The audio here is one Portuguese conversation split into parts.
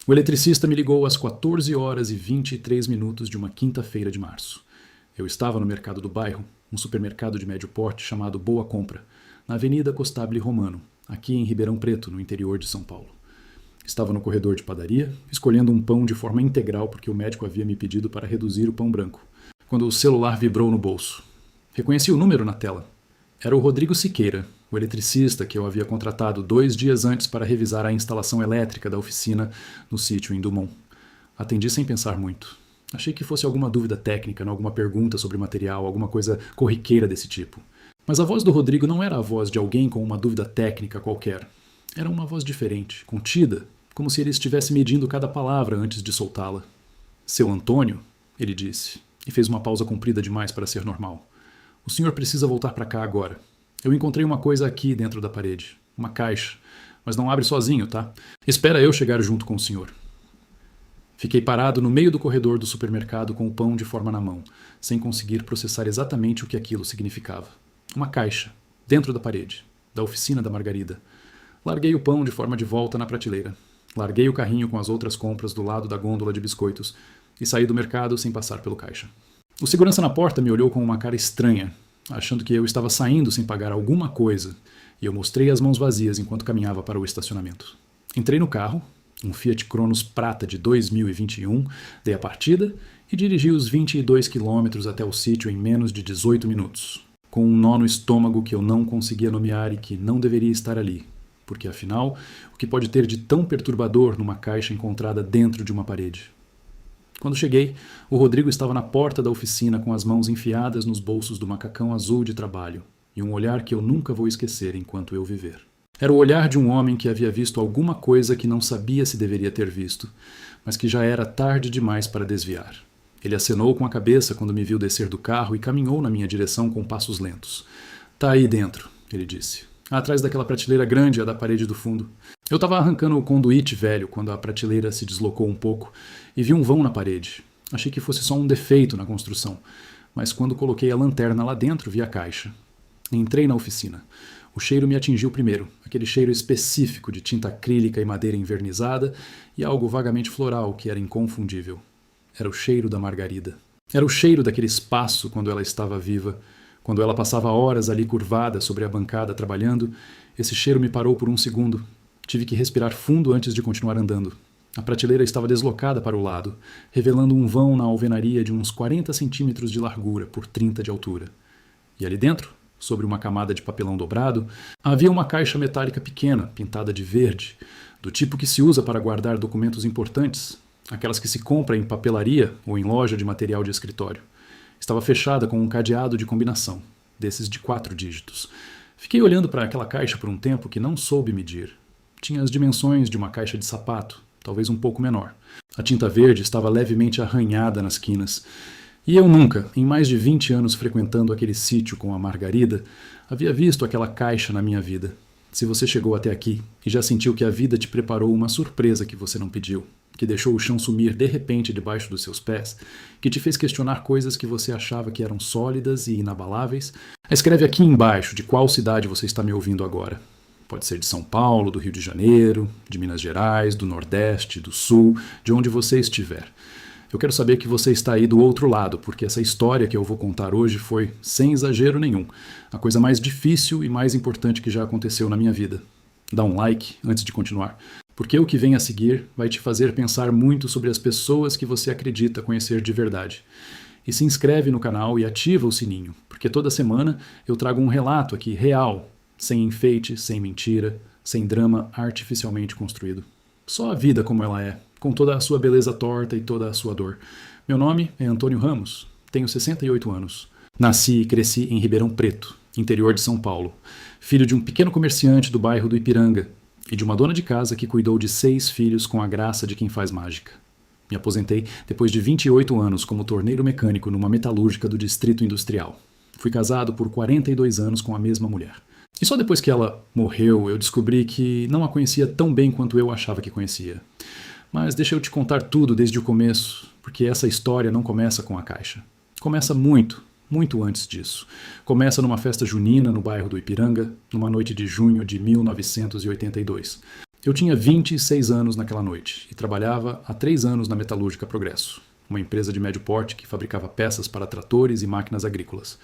O eletricista me ligou às 14 horas e 23 minutos de uma quinta-feira de março. Eu estava no mercado do bairro, um supermercado de médio porte chamado Boa Compra, na Avenida Costabile Romano, aqui em Ribeirão Preto, no interior de São Paulo. Estava no corredor de padaria, escolhendo um pão de forma integral porque o médico havia me pedido para reduzir o pão branco, quando o celular vibrou no bolso. Reconheci o número na tela. Era o Rodrigo Siqueira, o eletricista que eu havia contratado 2 dias antes para revisar a instalação elétrica da oficina no sítio em Dumont. Atendi sem pensar muito. Achei que fosse alguma dúvida técnica, alguma pergunta sobre material, alguma coisa corriqueira desse tipo. Mas a voz do Rodrigo não era a voz de alguém com uma dúvida técnica qualquer. Era uma voz diferente, contida, como se ele estivesse medindo cada palavra antes de soltá-la. Seu Antônio, ele disse, e fez uma pausa comprida demais para ser normal. O senhor precisa voltar para cá agora. Eu encontrei uma coisa aqui dentro da parede. Uma caixa. Mas não abre sozinho, tá? Espera eu chegar junto com o senhor. Fiquei parado no meio do corredor do supermercado com o pão de forma na mão, sem conseguir processar exatamente o que aquilo significava. Uma caixa, dentro da parede, da oficina da Margarida. Larguei o pão de forma de volta na prateleira. Larguei o carrinho com as outras compras do lado da gôndola de biscoitos e saí do mercado sem passar pelo caixa. O segurança na porta me olhou com uma cara estranha, achando que eu estava saindo sem pagar alguma coisa, e eu mostrei as mãos vazias enquanto caminhava para o estacionamento. Entrei no carro, um Fiat Cronos prata de 2021, dei a partida e dirigi os 22 quilômetros até o sítio em menos de 18 minutos, com um nó no estômago que eu não conseguia nomear e que não deveria estar ali, porque afinal, o que pode ter de tão perturbador numa caixa encontrada dentro de uma parede? Quando cheguei, o Rodrigo estava na porta da oficina com as mãos enfiadas nos bolsos do macacão azul de trabalho e um olhar que eu nunca vou esquecer enquanto eu viver. Era o olhar de um homem que havia visto alguma coisa que não sabia se deveria ter visto, mas que já era tarde demais para desviar. Ele acenou com a cabeça quando me viu descer do carro e caminhou na minha direção com passos lentos. "Tá aí dentro", ele disse. "Atrás daquela prateleira grande, a da parede do fundo." Eu estava arrancando o conduíte velho quando a prateleira se deslocou um pouco e vi um vão na parede. Achei que fosse só um defeito na construção, mas quando coloquei a lanterna lá dentro vi a caixa. Entrei na oficina. O cheiro me atingiu primeiro, aquele cheiro específico de tinta acrílica e madeira envernizada e algo vagamente floral que era inconfundível. Era o cheiro da Margarida. Era o cheiro daquele espaço quando ela estava viva. Quando ela passava horas ali curvada sobre a bancada trabalhando, esse cheiro me parou por um segundo. Tive que respirar fundo antes de continuar andando. A prateleira estava deslocada para o lado, revelando um vão na alvenaria de uns 40 centímetros de largura por 30 de altura. E ali dentro, sobre uma camada de papelão dobrado, havia uma caixa metálica pequena, pintada de verde, do tipo que se usa para guardar documentos importantes, aquelas que se compra em papelaria ou em loja de material de escritório. Estava fechada com um cadeado de combinação, desses de 4 dígitos. Fiquei olhando para aquela caixa por um tempo que não soube medir. Tinha as dimensões de uma caixa de sapato, talvez um pouco menor. A tinta verde estava levemente arranhada nas quinas. E eu nunca, em mais de 20 anos frequentando aquele sítio com a Margarida, havia visto aquela caixa na minha vida. Se você chegou até aqui e já sentiu que a vida te preparou uma surpresa que você não pediu, que deixou o chão sumir de repente debaixo dos seus pés, que te fez questionar coisas que você achava que eram sólidas e inabaláveis, escreve aqui embaixo de qual cidade você está me ouvindo agora. Pode ser de São Paulo, do Rio de Janeiro, de Minas Gerais, do Nordeste, do Sul, de onde você estiver. Eu quero saber que você está aí do outro lado, porque essa história que eu vou contar hoje foi, sem exagero nenhum, a coisa mais difícil e mais importante que já aconteceu na minha vida. Dá um like antes de continuar, porque o que vem a seguir vai te fazer pensar muito sobre as pessoas que você acredita conhecer de verdade. E se inscreve no canal e ativa o sininho, porque toda semana eu trago um relato aqui real, sem enfeite, sem mentira, sem drama artificialmente construído. Só a vida como ela é, com toda a sua beleza torta e toda a sua dor. Meu nome é Antônio Ramos, tenho 68 anos. Nasci e cresci em Ribeirão Preto, interior de São Paulo, filho de um pequeno comerciante do bairro do Ipiranga e de uma dona de casa que cuidou de 6 filhos com a graça de quem faz mágica. Me aposentei depois de 28 anos como torneiro mecânico numa metalúrgica do Distrito Industrial. Fui casado por 42 anos com a mesma mulher. E só depois que ela morreu, eu descobri que não a conhecia tão bem quanto eu achava que conhecia. Mas deixa eu te contar tudo desde o começo, porque essa história não começa com a caixa. Começa muito, muito antes disso. Começa numa festa junina no bairro do Ipiranga, numa noite de junho de 1982. Eu tinha 26 anos naquela noite e trabalhava há 3 anos na Metalúrgica Progresso, uma empresa de médio porte que fabricava peças para tratores e máquinas agrícolas.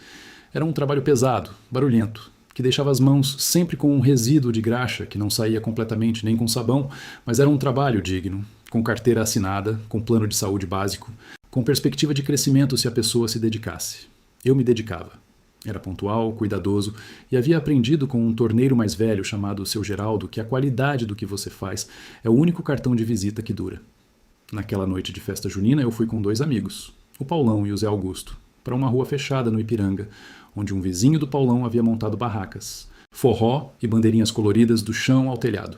Era um trabalho pesado, barulhento, que deixava as mãos sempre com um resíduo de graxa que não saía completamente nem com sabão, mas era um trabalho digno, com carteira assinada, com plano de saúde básico, com perspectiva de crescimento se a pessoa se dedicasse. Eu me dedicava. Era pontual, cuidadoso e havia aprendido com um torneiro mais velho chamado Seu Geraldo que a qualidade do que você faz é o único cartão de visita que dura. Naquela noite de festa junina eu fui com 2 amigos, o Paulão e o Zé Augusto, para uma rua fechada no Ipiranga, onde um vizinho do Paulão havia montado barracas, forró e bandeirinhas coloridas do chão ao telhado.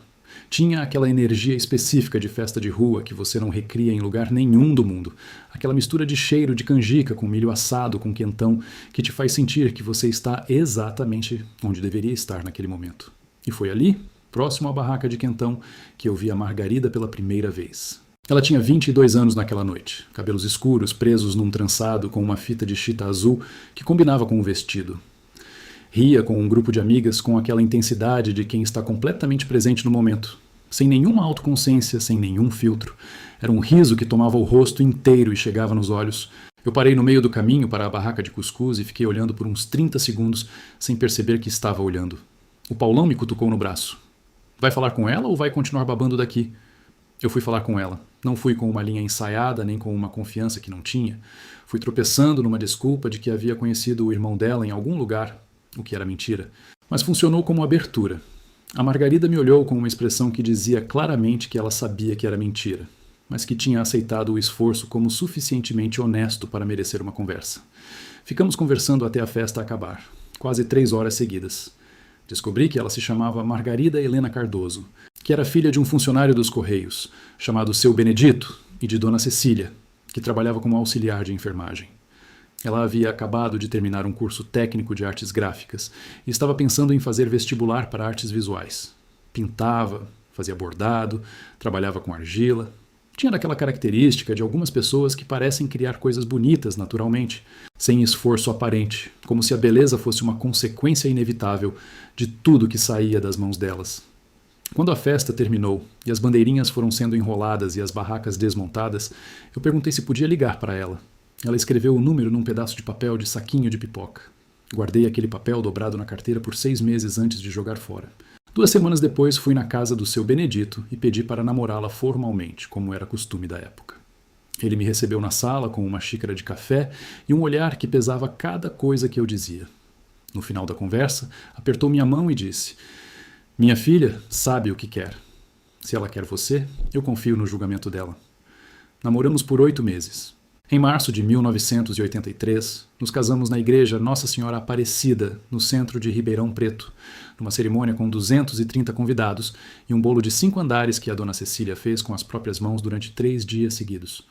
Tinha aquela energia específica de festa de rua que você não recria em lugar nenhum do mundo. Aquela mistura de cheiro de canjica com milho assado com quentão que te faz sentir que você está exatamente onde deveria estar naquele momento. E foi ali, próximo à barraca de quentão, que eu vi a Margarida pela primeira vez. Ela tinha 22 anos naquela noite, cabelos escuros presos num trançado com uma fita de chita azul que combinava com o vestido. Ria com um grupo de amigas com aquela intensidade de quem está completamente presente no momento, sem nenhuma autoconsciência, sem nenhum filtro. Era um riso que tomava o rosto inteiro e chegava nos olhos. Eu parei no meio do caminho para a barraca de cuscuz e fiquei olhando por uns 30 segundos sem perceber que estava olhando. O Paulão me cutucou no braço. Vai falar com ela ou vai continuar babando daqui? Eu fui falar com ela. Não fui com uma linha ensaiada, nem com uma confiança que não tinha. Fui tropeçando numa desculpa de que havia conhecido o irmão dela em algum lugar, o que era mentira, mas funcionou como abertura. A Margarida me olhou com uma expressão que dizia claramente que ela sabia que era mentira, mas que tinha aceitado o esforço como suficientemente honesto para merecer uma conversa. Ficamos conversando até a festa acabar, quase 3 horas seguidas. Descobri que ela se chamava Margarida Helena Cardoso, que era filha de um funcionário dos Correios, chamado Seu Benedito, e de Dona Cecília, que trabalhava como auxiliar de enfermagem. Ela havia acabado de terminar um curso técnico de artes gráficas e estava pensando em fazer vestibular para artes visuais. Pintava, fazia bordado, trabalhava com argila. Tinha daquela característica de algumas pessoas que parecem criar coisas bonitas naturalmente, sem esforço aparente, como se a beleza fosse uma consequência inevitável de tudo que saía das mãos delas. Quando a festa terminou e as bandeirinhas foram sendo enroladas e as barracas desmontadas, eu perguntei se podia ligar para ela. Ela escreveu o número num pedaço de papel de saquinho de pipoca. Guardei aquele papel dobrado na carteira por 6 meses antes de jogar fora. 2 semanas depois fui na casa do Seu Benedito e pedi para namorá-la formalmente, como era costume da época. Ele me recebeu na sala com uma xícara de café e um olhar que pesava cada coisa que eu dizia. No final da conversa, apertou minha mão e disse: "Minha filha sabe o que quer. Se ela quer você, eu confio no julgamento dela." Namoramos por 8 meses. Em março de 1983, nos casamos na igreja Nossa Senhora Aparecida, no centro de Ribeirão Preto, numa cerimônia com 230 convidados e um bolo de 5 andares que a Dona Cecília fez com as próprias mãos durante 3 dias seguidos.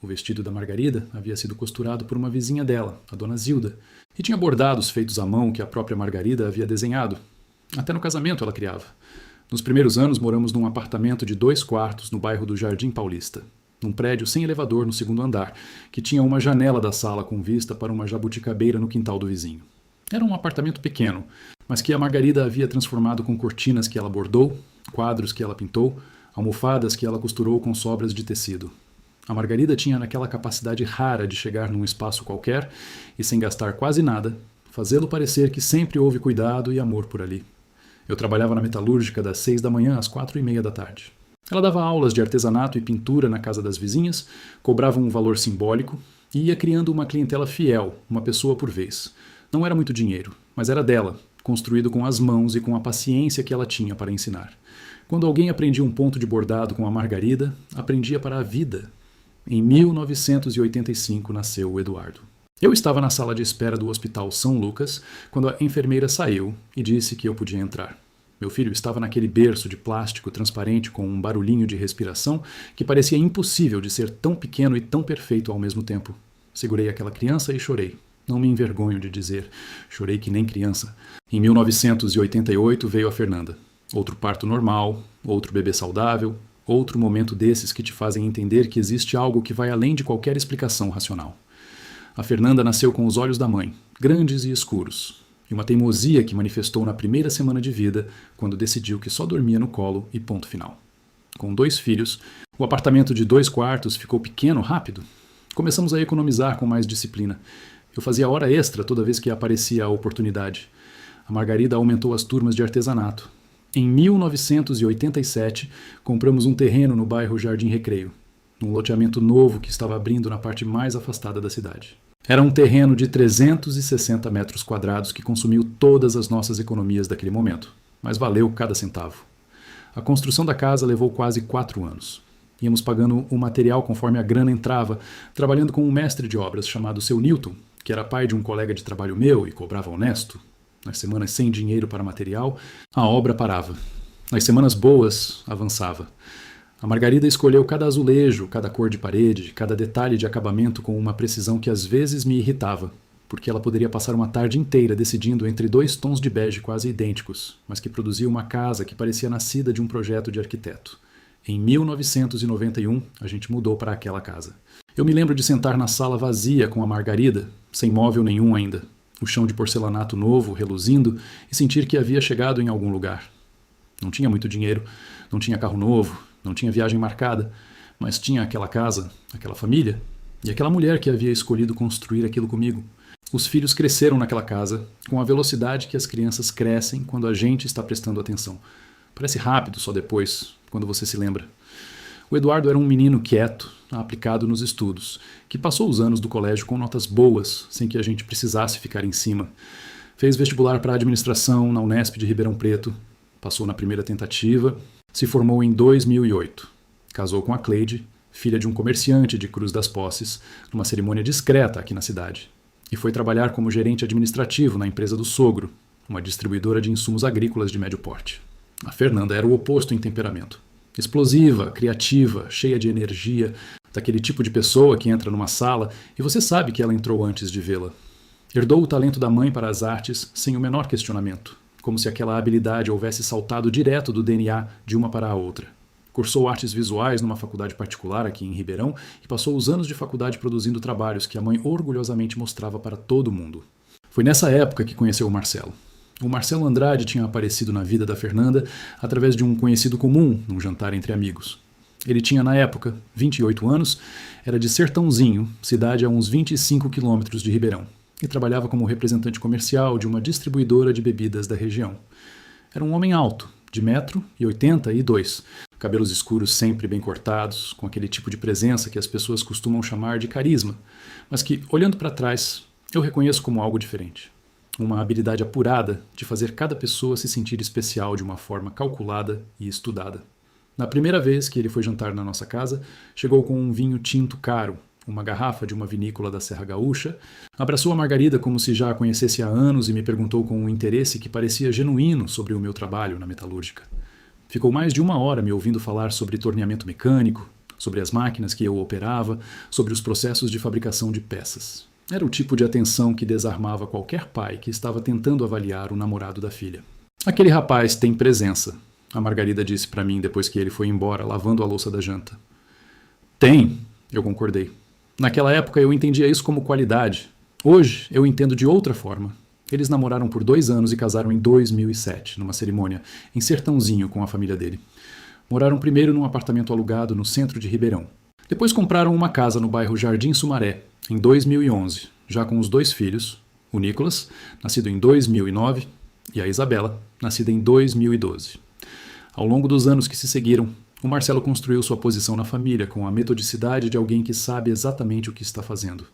O vestido da Margarida havia sido costurado por uma vizinha dela, a Dona Zilda, e tinha bordados feitos à mão que a própria Margarida havia desenhado. Até no casamento ela criava. Nos primeiros anos moramos num apartamento de 2 quartos no bairro do Jardim Paulista, num prédio sem elevador no 2º andar, que tinha uma janela da sala com vista para uma jabuticabeira no quintal do vizinho. Era um apartamento pequeno, mas que a Margarida havia transformado com cortinas que ela bordou, quadros que ela pintou, almofadas que ela costurou com sobras de tecido. A Margarida tinha naquela capacidade rara de chegar num espaço qualquer e, sem gastar quase nada, fazê-lo parecer que sempre houve cuidado e amor por ali. Eu trabalhava na metalúrgica das 6 da manhã às 4:30 da tarde. Ela dava aulas de artesanato e pintura na casa das vizinhas, cobrava um valor simbólico e ia criando uma clientela fiel, uma pessoa por vez. Não era muito dinheiro, mas era dela, construído com as mãos e com a paciência que ela tinha para ensinar. Quando alguém aprendia um ponto de bordado com a Margarida, aprendia para a vida. Em 1985 nasceu o Eduardo. Eu estava na sala de espera do Hospital São Lucas quando a enfermeira saiu e disse que eu podia entrar. Meu filho estava naquele berço de plástico transparente com um barulhinho de respiração que parecia impossível de ser tão pequeno e tão perfeito ao mesmo tempo. Segurei aquela criança e chorei. Não me envergonho de dizer. Chorei que nem criança. Em 1988 veio a Fernanda. Outro parto normal, outro bebê saudável, outro momento desses que te fazem entender que existe algo que vai além de qualquer explicação racional. A Fernanda nasceu com os olhos da mãe, grandes e escuros. e uma teimosia que manifestou na primeira semana de vida, quando decidiu que só dormia no colo e ponto final. Com 2 filhos, o apartamento de 2 quartos ficou pequeno rápido. Começamos a economizar com mais disciplina. Eu fazia hora extra toda vez que aparecia a oportunidade. A Margarida aumentou as turmas de artesanato. Em 1987, compramos um terreno no bairro Jardim Recreio, num loteamento novo que estava abrindo na parte mais afastada da cidade. Era um terreno de 360 metros quadrados que consumiu todas as nossas economias daquele momento, mas valeu cada centavo. A construção da casa levou quase 4 anos. Íamos pagando o material conforme a grana entrava, trabalhando com um mestre de obras chamado Seu Newton, que era pai de um colega de trabalho meu e cobrava honesto. Nas semanas sem dinheiro para material, a obra parava. Nas semanas boas, avançava. A Margarida escolheu cada azulejo, cada cor de parede, cada detalhe de acabamento com uma precisão que às vezes me irritava, porque ela poderia passar uma tarde inteira decidindo entre 2 tons de bege quase idênticos, mas que produzia uma casa que parecia nascida de um projeto de arquiteto. Em 1991, a gente mudou para aquela casa. Eu me lembro de sentar na sala vazia com a Margarida, sem móvel nenhum ainda, o chão de porcelanato novo reluzindo e sentir que havia chegado em algum lugar. Não tinha muito dinheiro, não tinha carro novo, não tinha viagem marcada, mas tinha aquela casa, aquela família e aquela mulher que havia escolhido construir aquilo comigo. Os filhos cresceram naquela casa com a velocidade que as crianças crescem quando a gente está prestando atenção. Parece rápido só depois, quando você se lembra. O Eduardo era um menino quieto, aplicado nos estudos, que passou os anos do colégio com notas boas, sem que a gente precisasse ficar em cima. Fez vestibular para administração na Unesp de Ribeirão Preto, passou na primeira tentativa, se formou em 2008. Casou com a Cleide, filha de um comerciante de Cruz das Posses, numa cerimônia discreta aqui na cidade. E foi trabalhar como gerente administrativo na empresa do sogro, uma distribuidora de insumos agrícolas de médio porte. A Fernanda era o oposto em temperamento. Explosiva, criativa, cheia de energia, daquele tipo de pessoa que entra numa sala e você sabe que ela entrou antes de vê-la. Herdou o talento da mãe para as artes sem o menor questionamento, como se aquela habilidade houvesse saltado direto do DNA de uma para a outra. Cursou artes visuais numa faculdade particular aqui em Ribeirão e passou os anos de faculdade produzindo trabalhos que a mãe orgulhosamente mostrava para todo mundo. Foi nessa época que conheceu o Marcelo. O Marcelo Andrade tinha aparecido na vida da Fernanda através de um conhecido comum num jantar entre amigos. Ele tinha, na época, 28 anos, era de Sertãozinho, cidade a uns 25 quilômetros de Ribeirão, e trabalhava como representante comercial de uma distribuidora de bebidas da região. Era um homem alto, de 1,82 m, cabelos escuros sempre bem cortados, com aquele tipo de presença que as pessoas costumam chamar de carisma, mas que, olhando para trás, eu reconheço como algo diferente. Uma habilidade apurada de fazer cada pessoa se sentir especial de uma forma calculada e estudada. Na primeira vez que ele foi jantar na nossa casa, chegou com um vinho tinto caro, uma garrafa de uma vinícola da Serra Gaúcha, abraçou a Margarida como se já a conhecesse há anos e me perguntou com um interesse que parecia genuíno sobre o meu trabalho na metalúrgica. Ficou mais de 1 hora me ouvindo falar sobre torneamento mecânico, sobre as máquinas que eu operava, sobre os processos de fabricação de peças. Era o tipo de atenção que desarmava qualquer pai que estava tentando avaliar o namorado da filha. Aquele rapaz tem presença, a Margarida disse para mim depois que ele foi embora, lavando a louça da janta. Tem, eu concordei. Naquela época eu entendia isso como qualidade. Hoje eu entendo de outra forma. Eles namoraram por 2 anos e casaram em 2007, numa cerimônia em Sertãozinho com a família dele. Moraram primeiro num apartamento alugado no centro de Ribeirão. Depois compraram uma casa no bairro Jardim Sumaré, em 2011, já com os 2 filhos, o Nicolas, nascido em 2009, e a Isabela, nascida em 2012. Ao longo dos anos que se seguiram, o Marcelo construiu sua posição na família com a metodicidade de alguém que sabe exatamente o que está fazendo.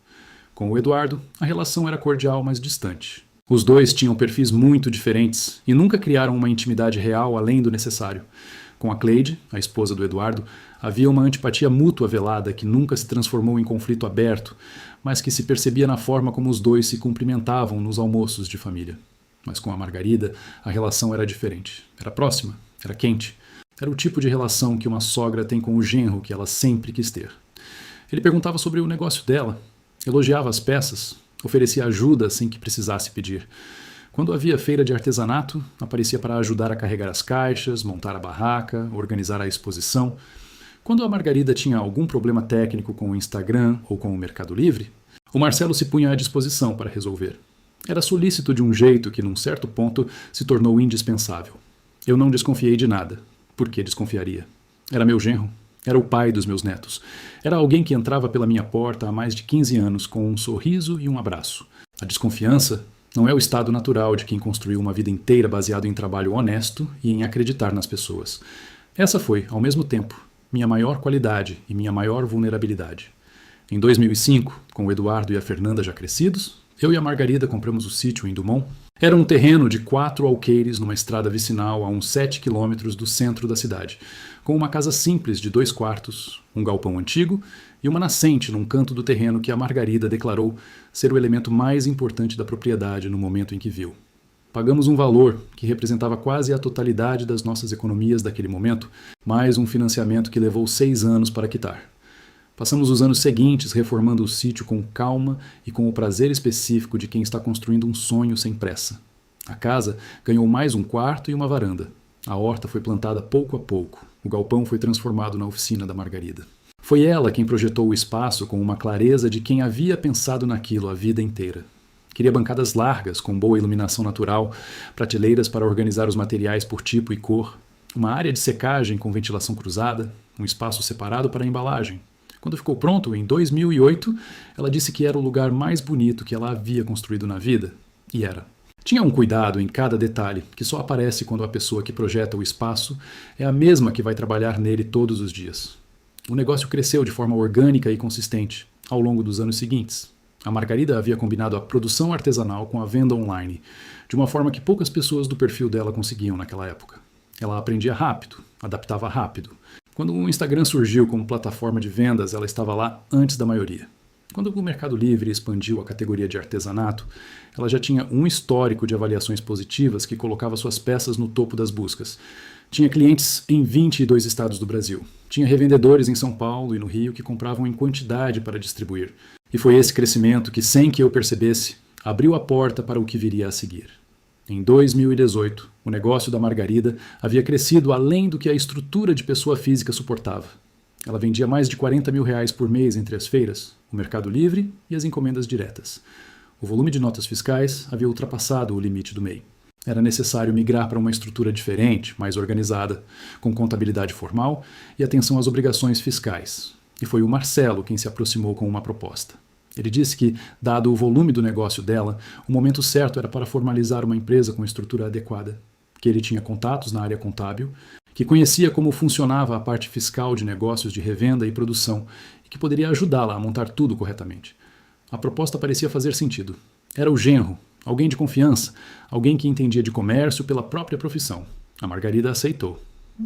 Com o Eduardo, a relação era cordial, mas distante. Os dois tinham perfis muito diferentes e nunca criaram uma intimidade real além do necessário. Com a Cleide, a esposa do Eduardo, havia uma antipatia mútua velada que nunca se transformou em conflito aberto, mas que se percebia na forma como os dois se cumprimentavam nos almoços de família. Mas com a Margarida, a relação era diferente. Era próxima, era quente. Era o tipo de relação que uma sogra tem com o genro que ela sempre quis ter. Ele perguntava sobre o negócio dela, elogiava as peças, oferecia ajuda sem que precisasse pedir. Quando havia feira de artesanato, aparecia para ajudar a carregar as caixas, montar a barraca, organizar a exposição. Quando a Margarida tinha algum problema técnico com o Instagram ou com o Mercado Livre, o Marcelo se punha à disposição para resolver. Era solícito de um jeito que, num certo ponto, se tornou indispensável. Eu não desconfiei de nada. Por que desconfiaria? Era meu genro. Era o pai dos meus netos. Era alguém que entrava pela minha porta há mais de 15 anos com um sorriso e um abraço. A desconfiança não é o estado natural de quem construiu uma vida inteira baseado em trabalho honesto e em acreditar nas pessoas. Essa foi, ao mesmo tempo, minha maior qualidade e minha maior vulnerabilidade. Em 2005, com o Eduardo e a Fernanda já crescidos, eu e a Margarida compramos o sítio em Dumont. Era um terreno de 4 alqueires numa estrada vicinal a uns 7 quilômetros do centro da cidade, com uma casa simples de 2 quartos, um galpão antigo e uma nascente num canto do terreno que a Margarida declarou ser o elemento mais importante da propriedade no momento em que viu. Pagamos um valor que representava quase a totalidade das nossas economias daquele momento, mais um financiamento que levou 6 anos para quitar. Passamos os anos seguintes reformando o sítio com calma e com o prazer específico de quem está construindo um sonho sem pressa. A casa ganhou mais um quarto e uma varanda. A horta foi plantada pouco a pouco. O galpão foi transformado na oficina da Margarida. Foi ela quem projetou o espaço com uma clareza de quem havia pensado naquilo a vida inteira. Queria bancadas largas, com boa iluminação natural, prateleiras para organizar os materiais por tipo e cor, uma área de secagem com ventilação cruzada, um espaço separado para a embalagem. Quando ficou pronto, em 2008, ela disse que era o lugar mais bonito que ela havia construído na vida. E era. Tinha um cuidado em cada detalhe, que só aparece quando a pessoa que projeta o espaço é a mesma que vai trabalhar nele todos os dias. O negócio cresceu de forma orgânica e consistente ao longo dos anos seguintes. A Margarida havia combinado a produção artesanal com a venda online, de uma forma que poucas pessoas do perfil dela conseguiam naquela época. Ela aprendia rápido, adaptava rápido. Quando o Instagram surgiu como plataforma de vendas, ela estava lá antes da maioria. Quando o Mercado Livre expandiu a categoria de artesanato, ela já tinha um histórico de avaliações positivas que colocava suas peças no topo das buscas. Tinha clientes em 22 estados do Brasil. Tinha revendedores em São Paulo e no Rio que compravam em quantidade para distribuir. E foi esse crescimento que, sem que eu percebesse, abriu a porta para o que viria a seguir. Em 2018, o negócio da Margarida havia crescido além do que a estrutura de pessoa física suportava. Ela vendia mais de R$40 mil por mês entre as feiras, o Mercado Livre e as encomendas diretas. O volume de notas fiscais havia ultrapassado o limite do MEI. Era necessário migrar para uma estrutura diferente, mais organizada, com contabilidade formal e atenção às obrigações fiscais. E foi o Marcelo quem se aproximou com uma proposta. Ele disse que, dado o volume do negócio dela, o momento certo era para formalizar uma empresa com estrutura adequada, que ele tinha contatos na área contábil, que conhecia como funcionava a parte fiscal de negócios de revenda e produção e que poderia ajudá-la a montar tudo corretamente. A proposta parecia fazer sentido. Era o genro, alguém de confiança, alguém que entendia de comércio pela própria profissão. A Margarida aceitou.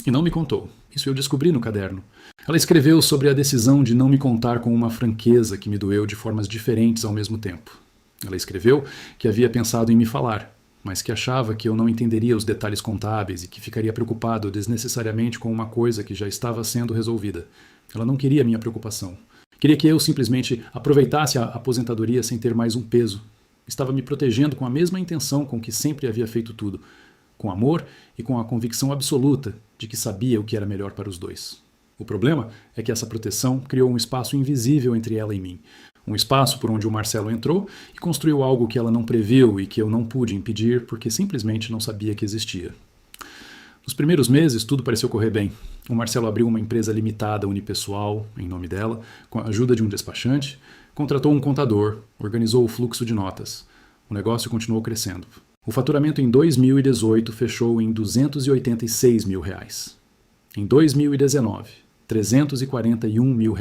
E não me contou. Isso eu descobri no caderno. Ela escreveu sobre a decisão de não me contar com uma franqueza que me doeu de formas diferentes ao mesmo tempo. Ela escreveu que havia pensado em me falar, mas que achava que eu não entenderia os detalhes contábeis e que ficaria preocupado desnecessariamente com uma coisa que já estava sendo resolvida. Ela não queria minha preocupação. Queria que eu simplesmente aproveitasse a aposentadoria sem ter mais um peso. Estava me protegendo com a mesma intenção com que sempre havia feito tudo, com amor e com a convicção absoluta de que sabia o que era melhor para os dois. O problema é que essa proteção criou um espaço invisível entre ela e mim. Um espaço por onde o Marcelo entrou e construiu algo que ela não previu e que eu não pude impedir porque simplesmente não sabia que existia. Nos primeiros meses, tudo pareceu correr bem. O Marcelo abriu uma empresa limitada unipessoal, em nome dela, com a ajuda de um despachante, contratou um contador, organizou o fluxo de notas. O negócio continuou crescendo. O faturamento em 2018 fechou em R$286 mil. Em 2019, R$341 mil.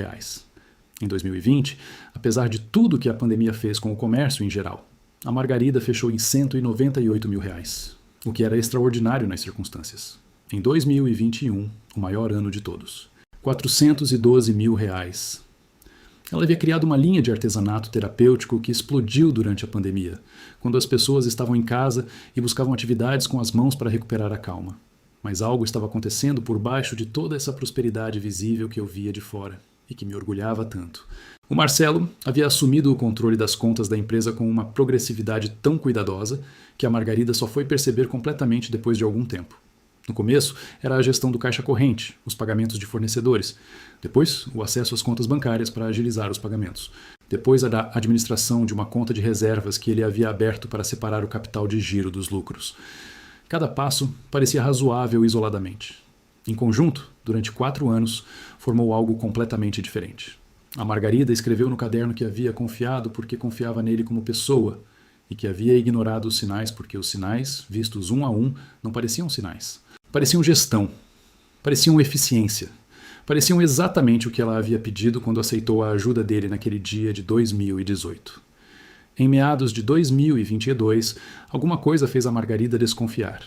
Em 2020, apesar de tudo que a pandemia fez com o comércio em geral, a Margarida fechou em R$198 mil, o que era extraordinário nas circunstâncias. Em 2021, o maior ano de todos, R$412 mil. Ela havia criado uma linha de artesanato terapêutico que explodiu durante a pandemia, quando as pessoas estavam em casa e buscavam atividades com as mãos para recuperar a calma. Mas algo estava acontecendo por baixo de toda essa prosperidade visível que eu via de fora e que me orgulhava tanto. O Marcelo havia assumido o controle das contas da empresa com uma progressividade tão cuidadosa que a Margarida só foi perceber completamente depois de algum tempo. No começo, era a gestão do caixa corrente, os pagamentos de fornecedores. Depois, o acesso às contas bancárias para agilizar os pagamentos. Depois, a administração de uma conta de reservas que ele havia aberto para separar o capital de giro dos lucros. Cada passo parecia razoável isoladamente. Em conjunto, durante 4 anos, formou algo completamente diferente. A Margarida escreveu no caderno que havia confiado porque confiava nele como pessoa e que havia ignorado os sinais porque os sinais, vistos um a um, não pareciam sinais. Pareciam gestão, pareciam eficiência, pareciam exatamente o que ela havia pedido quando aceitou a ajuda dele naquele dia de 2018. Em meados de 2022, alguma coisa fez a Margarida desconfiar.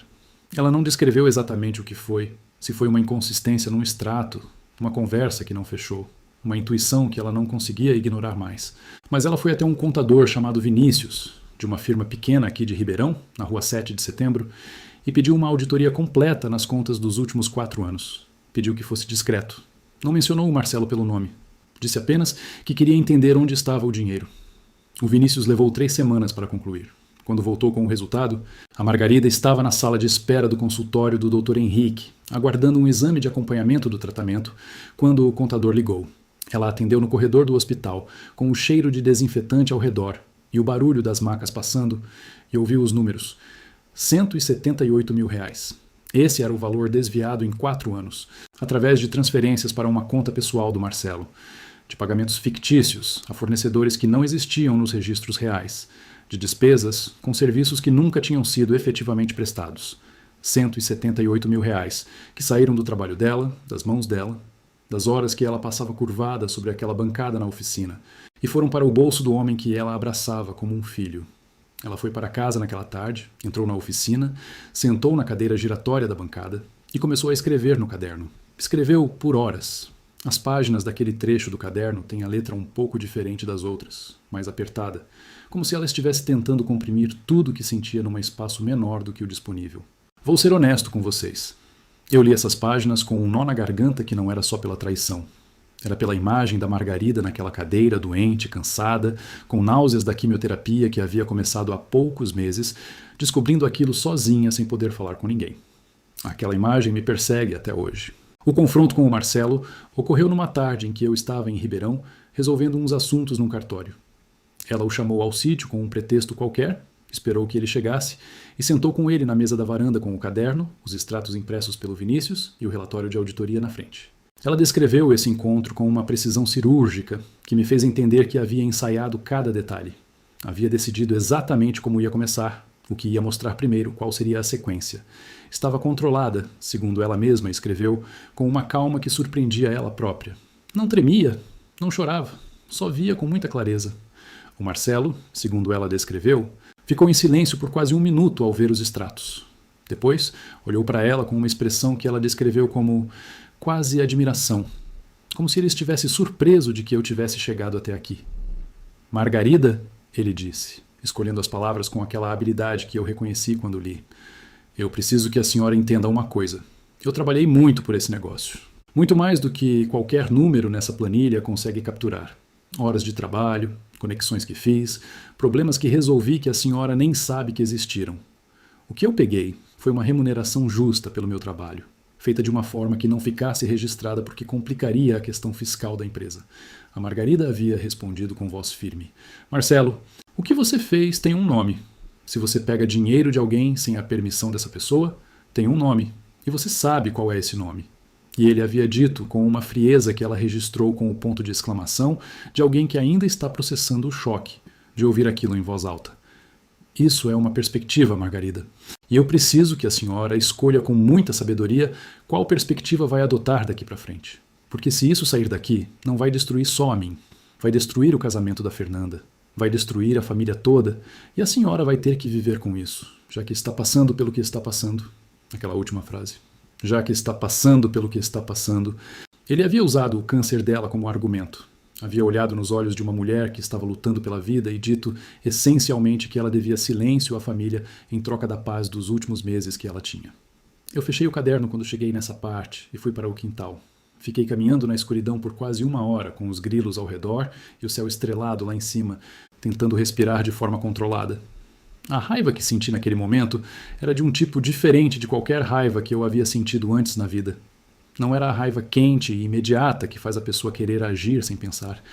Ela não descreveu exatamente o que foi, se foi uma inconsistência num extrato, uma conversa que não fechou, uma intuição que ela não conseguia ignorar mais. Mas ela foi até um contador chamado Vinícius, de uma firma pequena aqui de Ribeirão, na rua 7 de setembro, e pediu uma auditoria completa nas contas dos últimos 4 anos. Pediu que fosse discreto. Não mencionou o Marcelo pelo nome. Disse apenas que queria entender onde estava o dinheiro. O Vinícius levou 3 semanas para concluir. Quando voltou com o resultado, a Margarida estava na sala de espera do consultório do Dr. Henrique, aguardando um exame de acompanhamento do tratamento, quando o contador ligou. Ela atendeu no corredor do hospital, com o cheiro de desinfetante ao redor e o barulho das macas passando, e ouviu os números. R$ 178 mil. Esse era o valor desviado em 4 anos, através de transferências para uma conta pessoal do Marcelo, de pagamentos fictícios a fornecedores que não existiam nos registros reais, de despesas com serviços que nunca tinham sido efetivamente prestados. R$ 178 mil, que saíram do trabalho dela, das mãos dela, das horas que ela passava curvada sobre aquela bancada na oficina, e foram para o bolso do homem que ela abraçava como um filho. Ela foi para casa naquela tarde, entrou na oficina, sentou na cadeira giratória da bancada e começou a escrever no caderno. Escreveu por horas. As páginas daquele trecho do caderno têm a letra um pouco diferente das outras, mais apertada, como se ela estivesse tentando comprimir tudo o que sentia num espaço menor do que o disponível. Vou ser honesto com vocês. Eu li essas páginas com um nó na garganta que não era só pela traição. Era pela imagem da Margarida naquela cadeira, doente, cansada, com náuseas da quimioterapia que havia começado há poucos meses, descobrindo aquilo sozinha sem poder falar com ninguém. Aquela imagem me persegue até hoje. O confronto com o Marcelo ocorreu numa tarde em que eu estava em Ribeirão resolvendo uns assuntos num cartório. Ela o chamou ao sítio com um pretexto qualquer, esperou que ele chegasse e sentou com ele na mesa da varanda com o caderno, os extratos impressos pelo Vinícius e o relatório de auditoria na frente. Ela descreveu esse encontro com uma precisão cirúrgica que me fez entender que havia ensaiado cada detalhe. Havia decidido exatamente como ia começar, o que ia mostrar primeiro, qual seria a sequência. Estava controlada, segundo ela mesma escreveu, com uma calma que surpreendia ela própria. Não tremia, não chorava, só via com muita clareza. O Marcelo, segundo ela descreveu, ficou em silêncio por quase 1 minuto ao ver os extratos. Depois, olhou para ela com uma expressão que ela descreveu como quase admiração, como se ele estivesse surpreso de que eu tivesse chegado até aqui. Margarida, ele disse, escolhendo as palavras com aquela habilidade que eu reconheci quando li. Eu preciso que a senhora entenda uma coisa. Eu trabalhei muito por esse negócio. Muito mais do que qualquer número nessa planilha consegue capturar. Horas de trabalho, conexões que fiz, problemas que resolvi que a senhora nem sabe que existiram. O que eu peguei foi uma remuneração justa pelo meu trabalho, feita de uma forma que não ficasse registrada porque complicaria a questão fiscal da empresa. A Margarida havia respondido com voz firme. Marcelo, o que você fez tem um nome. Se você pega dinheiro de alguém sem a permissão dessa pessoa, tem um nome. E você sabe qual é esse nome. E ele havia dito com uma frieza que ela registrou com o ponto de exclamação de alguém que ainda está processando o choque de ouvir aquilo em voz alta. Isso é uma perspectiva, Margarida. E eu preciso que a senhora escolha com muita sabedoria qual perspectiva vai adotar daqui para frente. Porque se isso sair daqui, não vai destruir só a mim. Vai destruir o casamento da Fernanda. Vai destruir a família toda. E a senhora vai ter que viver com isso, já que está passando pelo que está passando. Aquela última frase. Já que está passando pelo que está passando. Ele havia usado o câncer dela como argumento. Havia olhado nos olhos de uma mulher que estava lutando pela vida e dito essencialmente que ela devia silêncio à família em troca da paz dos últimos meses que ela tinha. Eu fechei o caderno quando cheguei nessa parte e fui para o quintal. Fiquei caminhando na escuridão por quase 1 hora, com os grilos ao redor e o céu estrelado lá em cima, tentando respirar de forma controlada. A raiva que senti naquele momento era de um tipo diferente de qualquer raiva que eu havia sentido antes na vida. Não era a raiva quente e imediata que faz a pessoa querer agir sem pensar.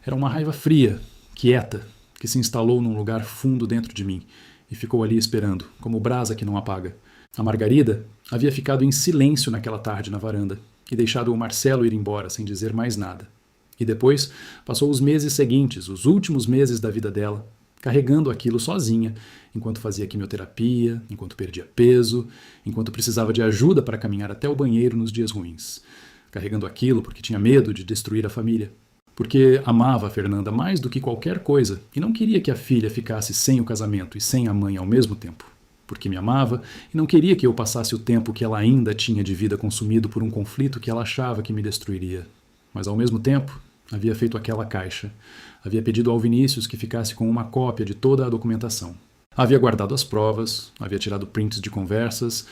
Era uma raiva fria, quieta, que se instalou num lugar fundo dentro de mim e ficou ali esperando, como brasa que não apaga. A Margarida havia ficado em silêncio naquela tarde na varanda e deixado o Marcelo ir embora sem dizer mais nada. E depois passou os meses seguintes, os últimos meses da vida dela, carregando aquilo sozinha, enquanto fazia quimioterapia, enquanto perdia peso, enquanto precisava de ajuda para caminhar até o banheiro nos dias ruins. Carregando aquilo porque tinha medo de destruir a família. Porque amava a Fernanda mais do que qualquer coisa e não queria que a filha ficasse sem o casamento e sem a mãe ao mesmo tempo. Porque me amava e não queria que eu passasse o tempo que ela ainda tinha de vida consumido por um conflito que ela achava que me destruiria. Mas ao mesmo tempo, havia feito aquela caixa. Havia pedido ao Vinícius que ficasse com uma cópia de toda a documentação. Havia guardado as provas, havia tirado prints de conversas,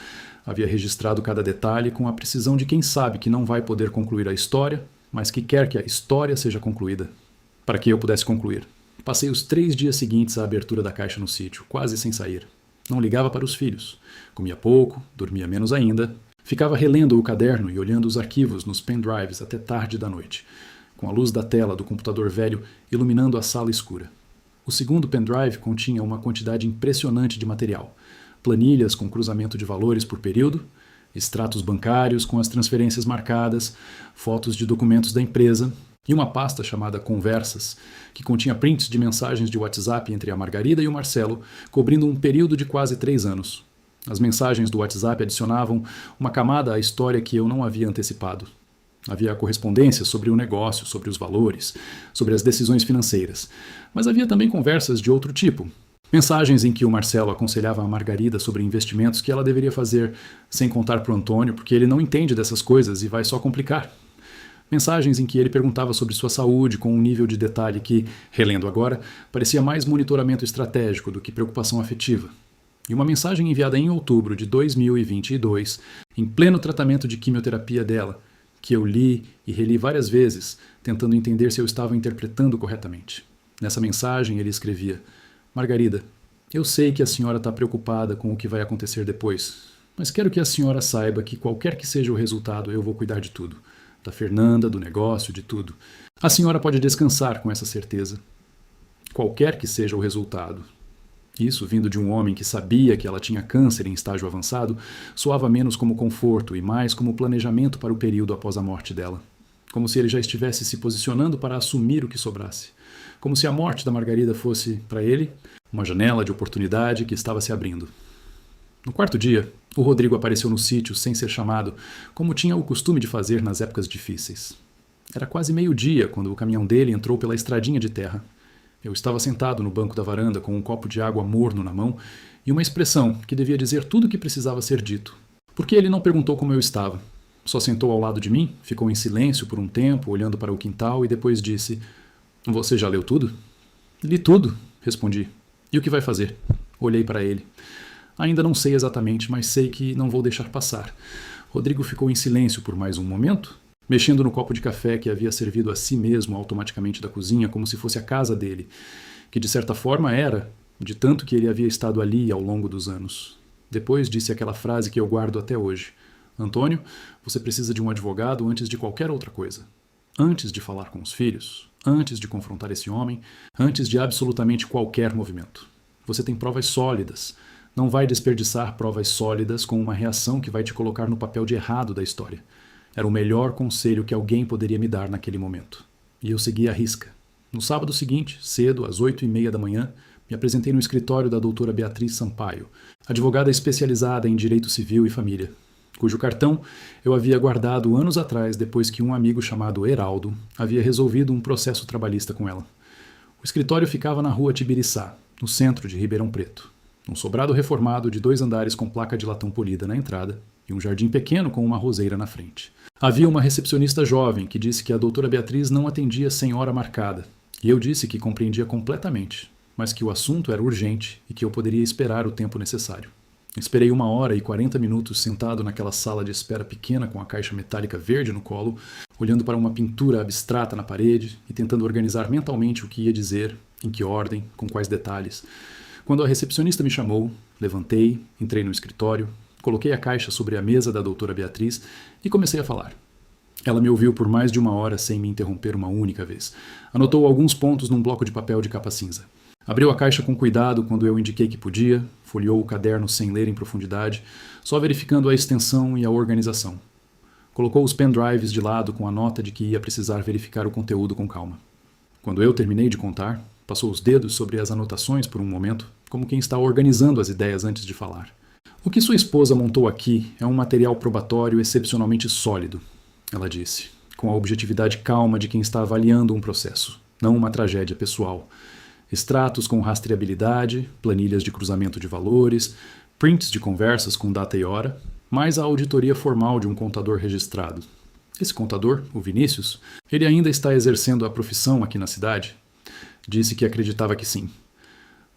havia registrado cada detalhe com a precisão de quem sabe que não vai poder concluir a história, mas que quer que a história seja concluída. Para que eu pudesse concluir. Passei os 3 dias seguintes à abertura da caixa no sítio, quase sem sair. Não ligava para os filhos. Comia pouco, dormia menos ainda. Ficava relendo o caderno e olhando os arquivos nos pendrives até tarde da noite, com a luz da tela do computador velho iluminando a sala escura. O segundo pendrive continha uma quantidade impressionante de material. Planilhas com cruzamento de valores por período, extratos bancários com as transferências marcadas, fotos de documentos da empresa e uma pasta chamada Conversas, que continha prints de mensagens de WhatsApp entre a Margarida e o Marcelo, cobrindo um período de quase 3 anos. As mensagens do WhatsApp adicionavam uma camada à história que eu não havia antecipado. Havia correspondência sobre o negócio, sobre os valores, sobre as decisões financeiras. Mas havia também conversas de outro tipo. Mensagens em que o Marcelo aconselhava a Margarida sobre investimentos que ela deveria fazer sem contar para o Antônio, porque ele não entende dessas coisas e vai só complicar. Mensagens em que ele perguntava sobre sua saúde com um nível de detalhe que, relendo agora, parecia mais monitoramento estratégico do que preocupação afetiva. E uma mensagem enviada em outubro de 2022, em pleno tratamento de quimioterapia dela, que eu li e reli várias vezes, tentando entender se eu estava interpretando corretamente. Nessa mensagem ele escrevia: Margarida, eu sei que a senhora está preocupada com o que vai acontecer depois, mas quero que a senhora saiba que qualquer que seja o resultado, eu vou cuidar de tudo. Da Fernanda, do negócio, de tudo. A senhora pode descansar com essa certeza. Qualquer que seja o resultado. Isso, vindo de um homem que sabia que ela tinha câncer em estágio avançado, soava menos como conforto e mais como planejamento para o período após a morte dela. Como se ele já estivesse se posicionando para assumir o que sobrasse. Como se a morte da Margarida fosse, para ele, uma janela de oportunidade que estava se abrindo. No 4º dia, o Rodrigo apareceu no sítio sem ser chamado, como tinha o costume de fazer nas épocas difíceis. Era quase meio-dia quando o caminhão dele entrou pela estradinha de terra. Eu estava sentado no banco da varanda com um copo de água morno na mão e uma expressão que devia dizer tudo o que precisava ser dito. Porque ele não perguntou como eu estava. Só sentou ao lado de mim, ficou em silêncio por um tempo, olhando para o quintal e depois disse: Você já leu tudo? Li tudo, respondi. E o que vai fazer? Olhei para ele. Ainda não sei exatamente, mas sei que não vou deixar passar. Rodrigo ficou em silêncio por mais um momento, mexendo no copo de café que havia servido a si mesmo automaticamente da cozinha, como se fosse a casa dele, que de certa forma era, de tanto que ele havia estado ali ao longo dos anos. Depois disse aquela frase que eu guardo até hoje: Antônio, você precisa de um advogado antes de qualquer outra coisa. Antes de falar com os filhos, antes de confrontar esse homem, antes de absolutamente qualquer movimento. Você tem provas sólidas. Não vai desperdiçar provas sólidas com uma reação que vai te colocar no papel de errado da história. Era o melhor conselho que alguém poderia me dar naquele momento. E eu segui à risca. No sábado seguinte, cedo, às 8h30 da manhã, me apresentei no escritório da doutora Beatriz Sampaio, advogada especializada em direito civil e família, cujo cartão eu havia guardado anos atrás depois que um amigo chamado Heraldo havia resolvido um processo trabalhista com ela. O escritório ficava na rua Tibiriçá, no centro de Ribeirão Preto. Um sobrado reformado de 2 andares com placa de latão polida na entrada e um jardim pequeno com uma roseira na frente. Havia uma recepcionista jovem que disse que a doutora Beatriz não atendia sem hora marcada, e eu disse que compreendia completamente, mas que o assunto era urgente e que eu poderia esperar o tempo necessário. Esperei 1h40 sentado naquela sala de espera pequena com a caixa metálica verde no colo, olhando para uma pintura abstrata na parede e tentando organizar mentalmente o que ia dizer, em que ordem, com quais detalhes. Quando a recepcionista me chamou, levantei, entrei no escritório, coloquei a caixa sobre a mesa da doutora Beatriz e comecei a falar. Ela me ouviu por mais de 1 hora sem me interromper uma única vez. Anotou alguns pontos num bloco de papel de capa cinza. Abriu a caixa com cuidado quando eu indiquei que podia, folheou o caderno sem ler em profundidade, só verificando a extensão e a organização. Colocou os pendrives de lado com a nota de que ia precisar verificar o conteúdo com calma. Quando eu terminei de contar, passou os dedos sobre as anotações por um momento, como quem está organizando as ideias antes de falar. O que sua esposa montou aqui é um material probatório excepcionalmente sólido, ela disse, com a objetividade calma de quem está avaliando um processo, não uma tragédia pessoal. Extratos com rastreabilidade, planilhas de cruzamento de valores, prints de conversas com data e hora, mais a auditoria formal de um contador registrado. Esse contador, o Vinícius, ele ainda está exercendo a profissão aqui na cidade? Disse que acreditava que sim.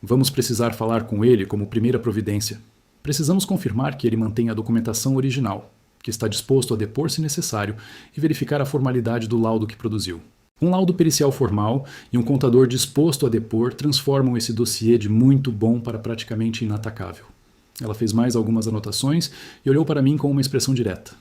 Vamos precisar falar com ele como primeira providência. Precisamos confirmar que ele mantém a documentação original, que está disposto a depor se necessário e verificar a formalidade do laudo que produziu. Um laudo pericial formal e um contador disposto a depor transformam esse dossiê de muito bom para praticamente inatacável. Ela fez mais algumas anotações e olhou para mim com uma expressão direta.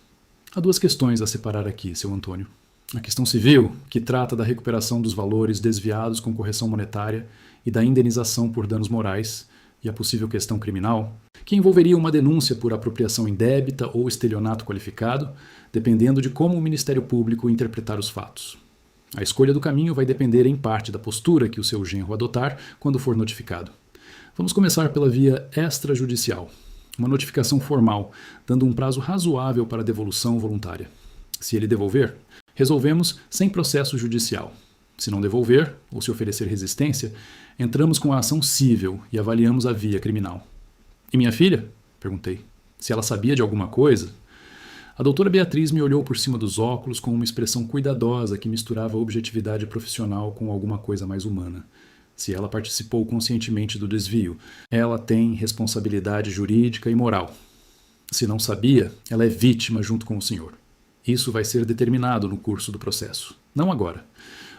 Há 2 questões a separar aqui, seu Antônio. A questão civil, que trata da recuperação dos valores desviados com correção monetária e da indenização por danos morais, e a possível questão criminal, que envolveria uma denúncia por apropriação indébita ou estelionato qualificado, dependendo de como o Ministério Público interpretar os fatos. A escolha do caminho vai depender em parte da postura que o seu genro adotar quando for notificado. Vamos começar pela via extrajudicial, uma notificação formal, dando um prazo razoável para devolução voluntária. Se ele devolver, resolvemos sem processo judicial. Se não devolver, ou se oferecer resistência, entramos com a ação cível e avaliamos a via criminal. E minha filha? Perguntei. Se ela sabia de alguma coisa? A doutora Beatriz me olhou por cima dos óculos com uma expressão cuidadosa que misturava objetividade profissional com alguma coisa mais humana. Se ela participou conscientemente do desvio, ela tem responsabilidade jurídica e moral. Se não sabia, ela é vítima junto com o senhor. Isso vai ser determinado no curso do processo. Não agora.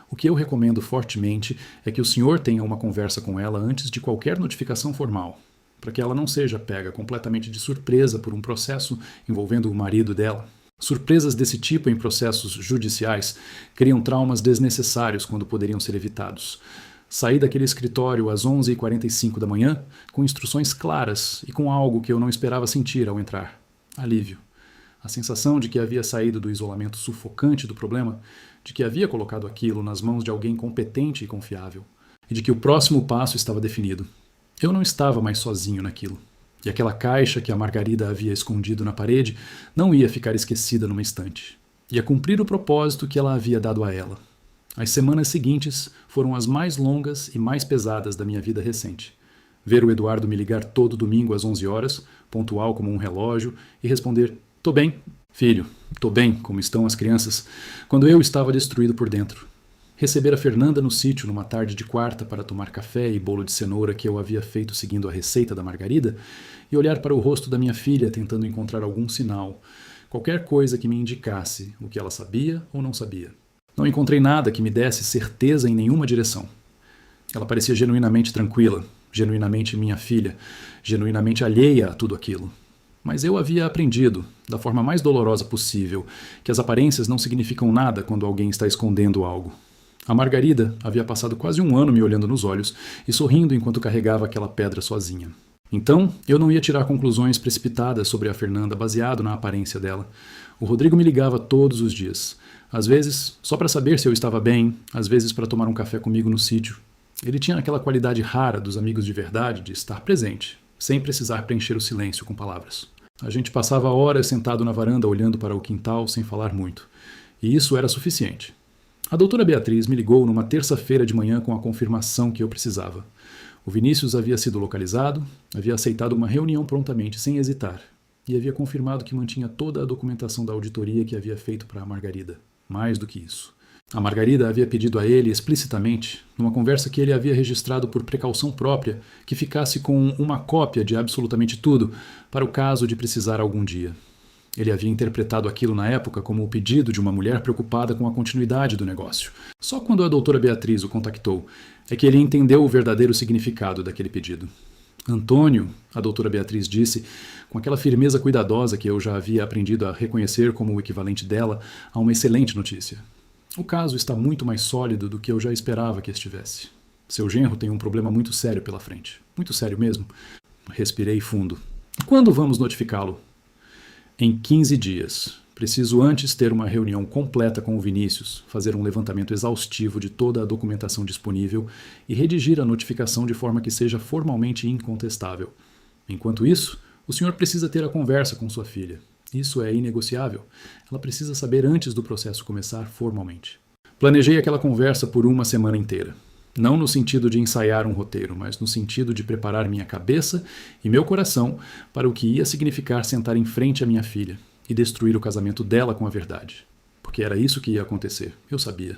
O que eu recomendo fortemente é que o senhor tenha uma conversa com ela antes de qualquer notificação formal, para que ela não seja pega completamente de surpresa por um processo envolvendo o marido dela. Surpresas desse tipo em processos judiciais criam traumas desnecessários quando poderiam ser evitados. Saí daquele escritório às 11h45 da manhã com instruções claras e com algo que eu não esperava sentir ao entrar. Alívio. A sensação de que havia saído do isolamento sufocante do problema, de que havia colocado aquilo nas mãos de alguém competente e confiável, e de que o próximo passo estava definido. Eu não estava mais sozinho naquilo, e aquela caixa que a Margarida havia escondido na parede não ia ficar esquecida numa estante. Ia cumprir o propósito que ela havia dado a ela. As semanas seguintes foram as mais longas e mais pesadas da minha vida recente. Ver o Eduardo me ligar todo domingo às 11 horas, pontual como um relógio, e responder: "Tô bem, filho, tô bem, como estão as crianças", quando eu estava destruído por dentro. Receber a Fernanda no sítio numa tarde de quarta para tomar café e bolo de cenoura que eu havia feito seguindo a receita da Margarida, e olhar para o rosto da minha filha tentando encontrar algum sinal, qualquer coisa que me indicasse o que ela sabia ou não sabia. Não encontrei nada que me desse certeza em nenhuma direção. Ela parecia genuinamente tranquila, genuinamente minha filha, genuinamente alheia a tudo aquilo. Mas eu havia aprendido, da forma mais dolorosa possível, que as aparências não significam nada quando alguém está escondendo algo. A Margarida havia passado quase 1 ano me olhando nos olhos e sorrindo enquanto carregava aquela pedra sozinha. Então, eu não ia tirar conclusões precipitadas sobre a Fernanda baseado na aparência dela. O Rodrigo me ligava todos os dias. Às vezes, só para saber se eu estava bem, às vezes para tomar um café comigo no sítio. Ele tinha aquela qualidade rara dos amigos de verdade de estar presente, sem precisar preencher o silêncio com palavras. A gente passava horas sentado na varanda olhando para o quintal sem falar muito. E isso era suficiente. A doutora Beatriz me ligou numa terça-feira de manhã com a confirmação que eu precisava. O Vinícius havia sido localizado, havia aceitado uma reunião prontamente, sem hesitar, e havia confirmado que mantinha toda a documentação da auditoria que havia feito para a Margarida. Mais do que isso. A Margarida havia pedido a ele explicitamente, numa conversa que ele havia registrado por precaução própria, que ficasse com uma cópia de absolutamente tudo, para o caso de precisar algum dia. Ele havia interpretado aquilo na época como o pedido de uma mulher preocupada com a continuidade do negócio. Só quando a doutora Beatriz o contactou é que ele entendeu o verdadeiro significado daquele pedido. Antônio, a doutora Beatriz disse, com aquela firmeza cuidadosa que eu já havia aprendido a reconhecer como o equivalente dela a uma excelente notícia. O caso está muito mais sólido do que eu já esperava que estivesse. Seu genro tem um problema muito sério pela frente. Muito sério mesmo. Respirei fundo. Quando vamos notificá-lo? Em 15 dias. Preciso antes ter uma reunião completa com o Vinícius, fazer um levantamento exaustivo de toda a documentação disponível e redigir a notificação de forma que seja formalmente incontestável. Enquanto isso, o senhor precisa ter a conversa com sua filha. Isso é inegociável. Ela precisa saber antes do processo começar formalmente. Planejei aquela conversa por uma semana inteira. Não no sentido de ensaiar um roteiro, mas no sentido de preparar minha cabeça e meu coração para o que ia significar sentar em frente à minha filha e destruir o casamento dela com a verdade. Porque era isso que ia acontecer, eu sabia.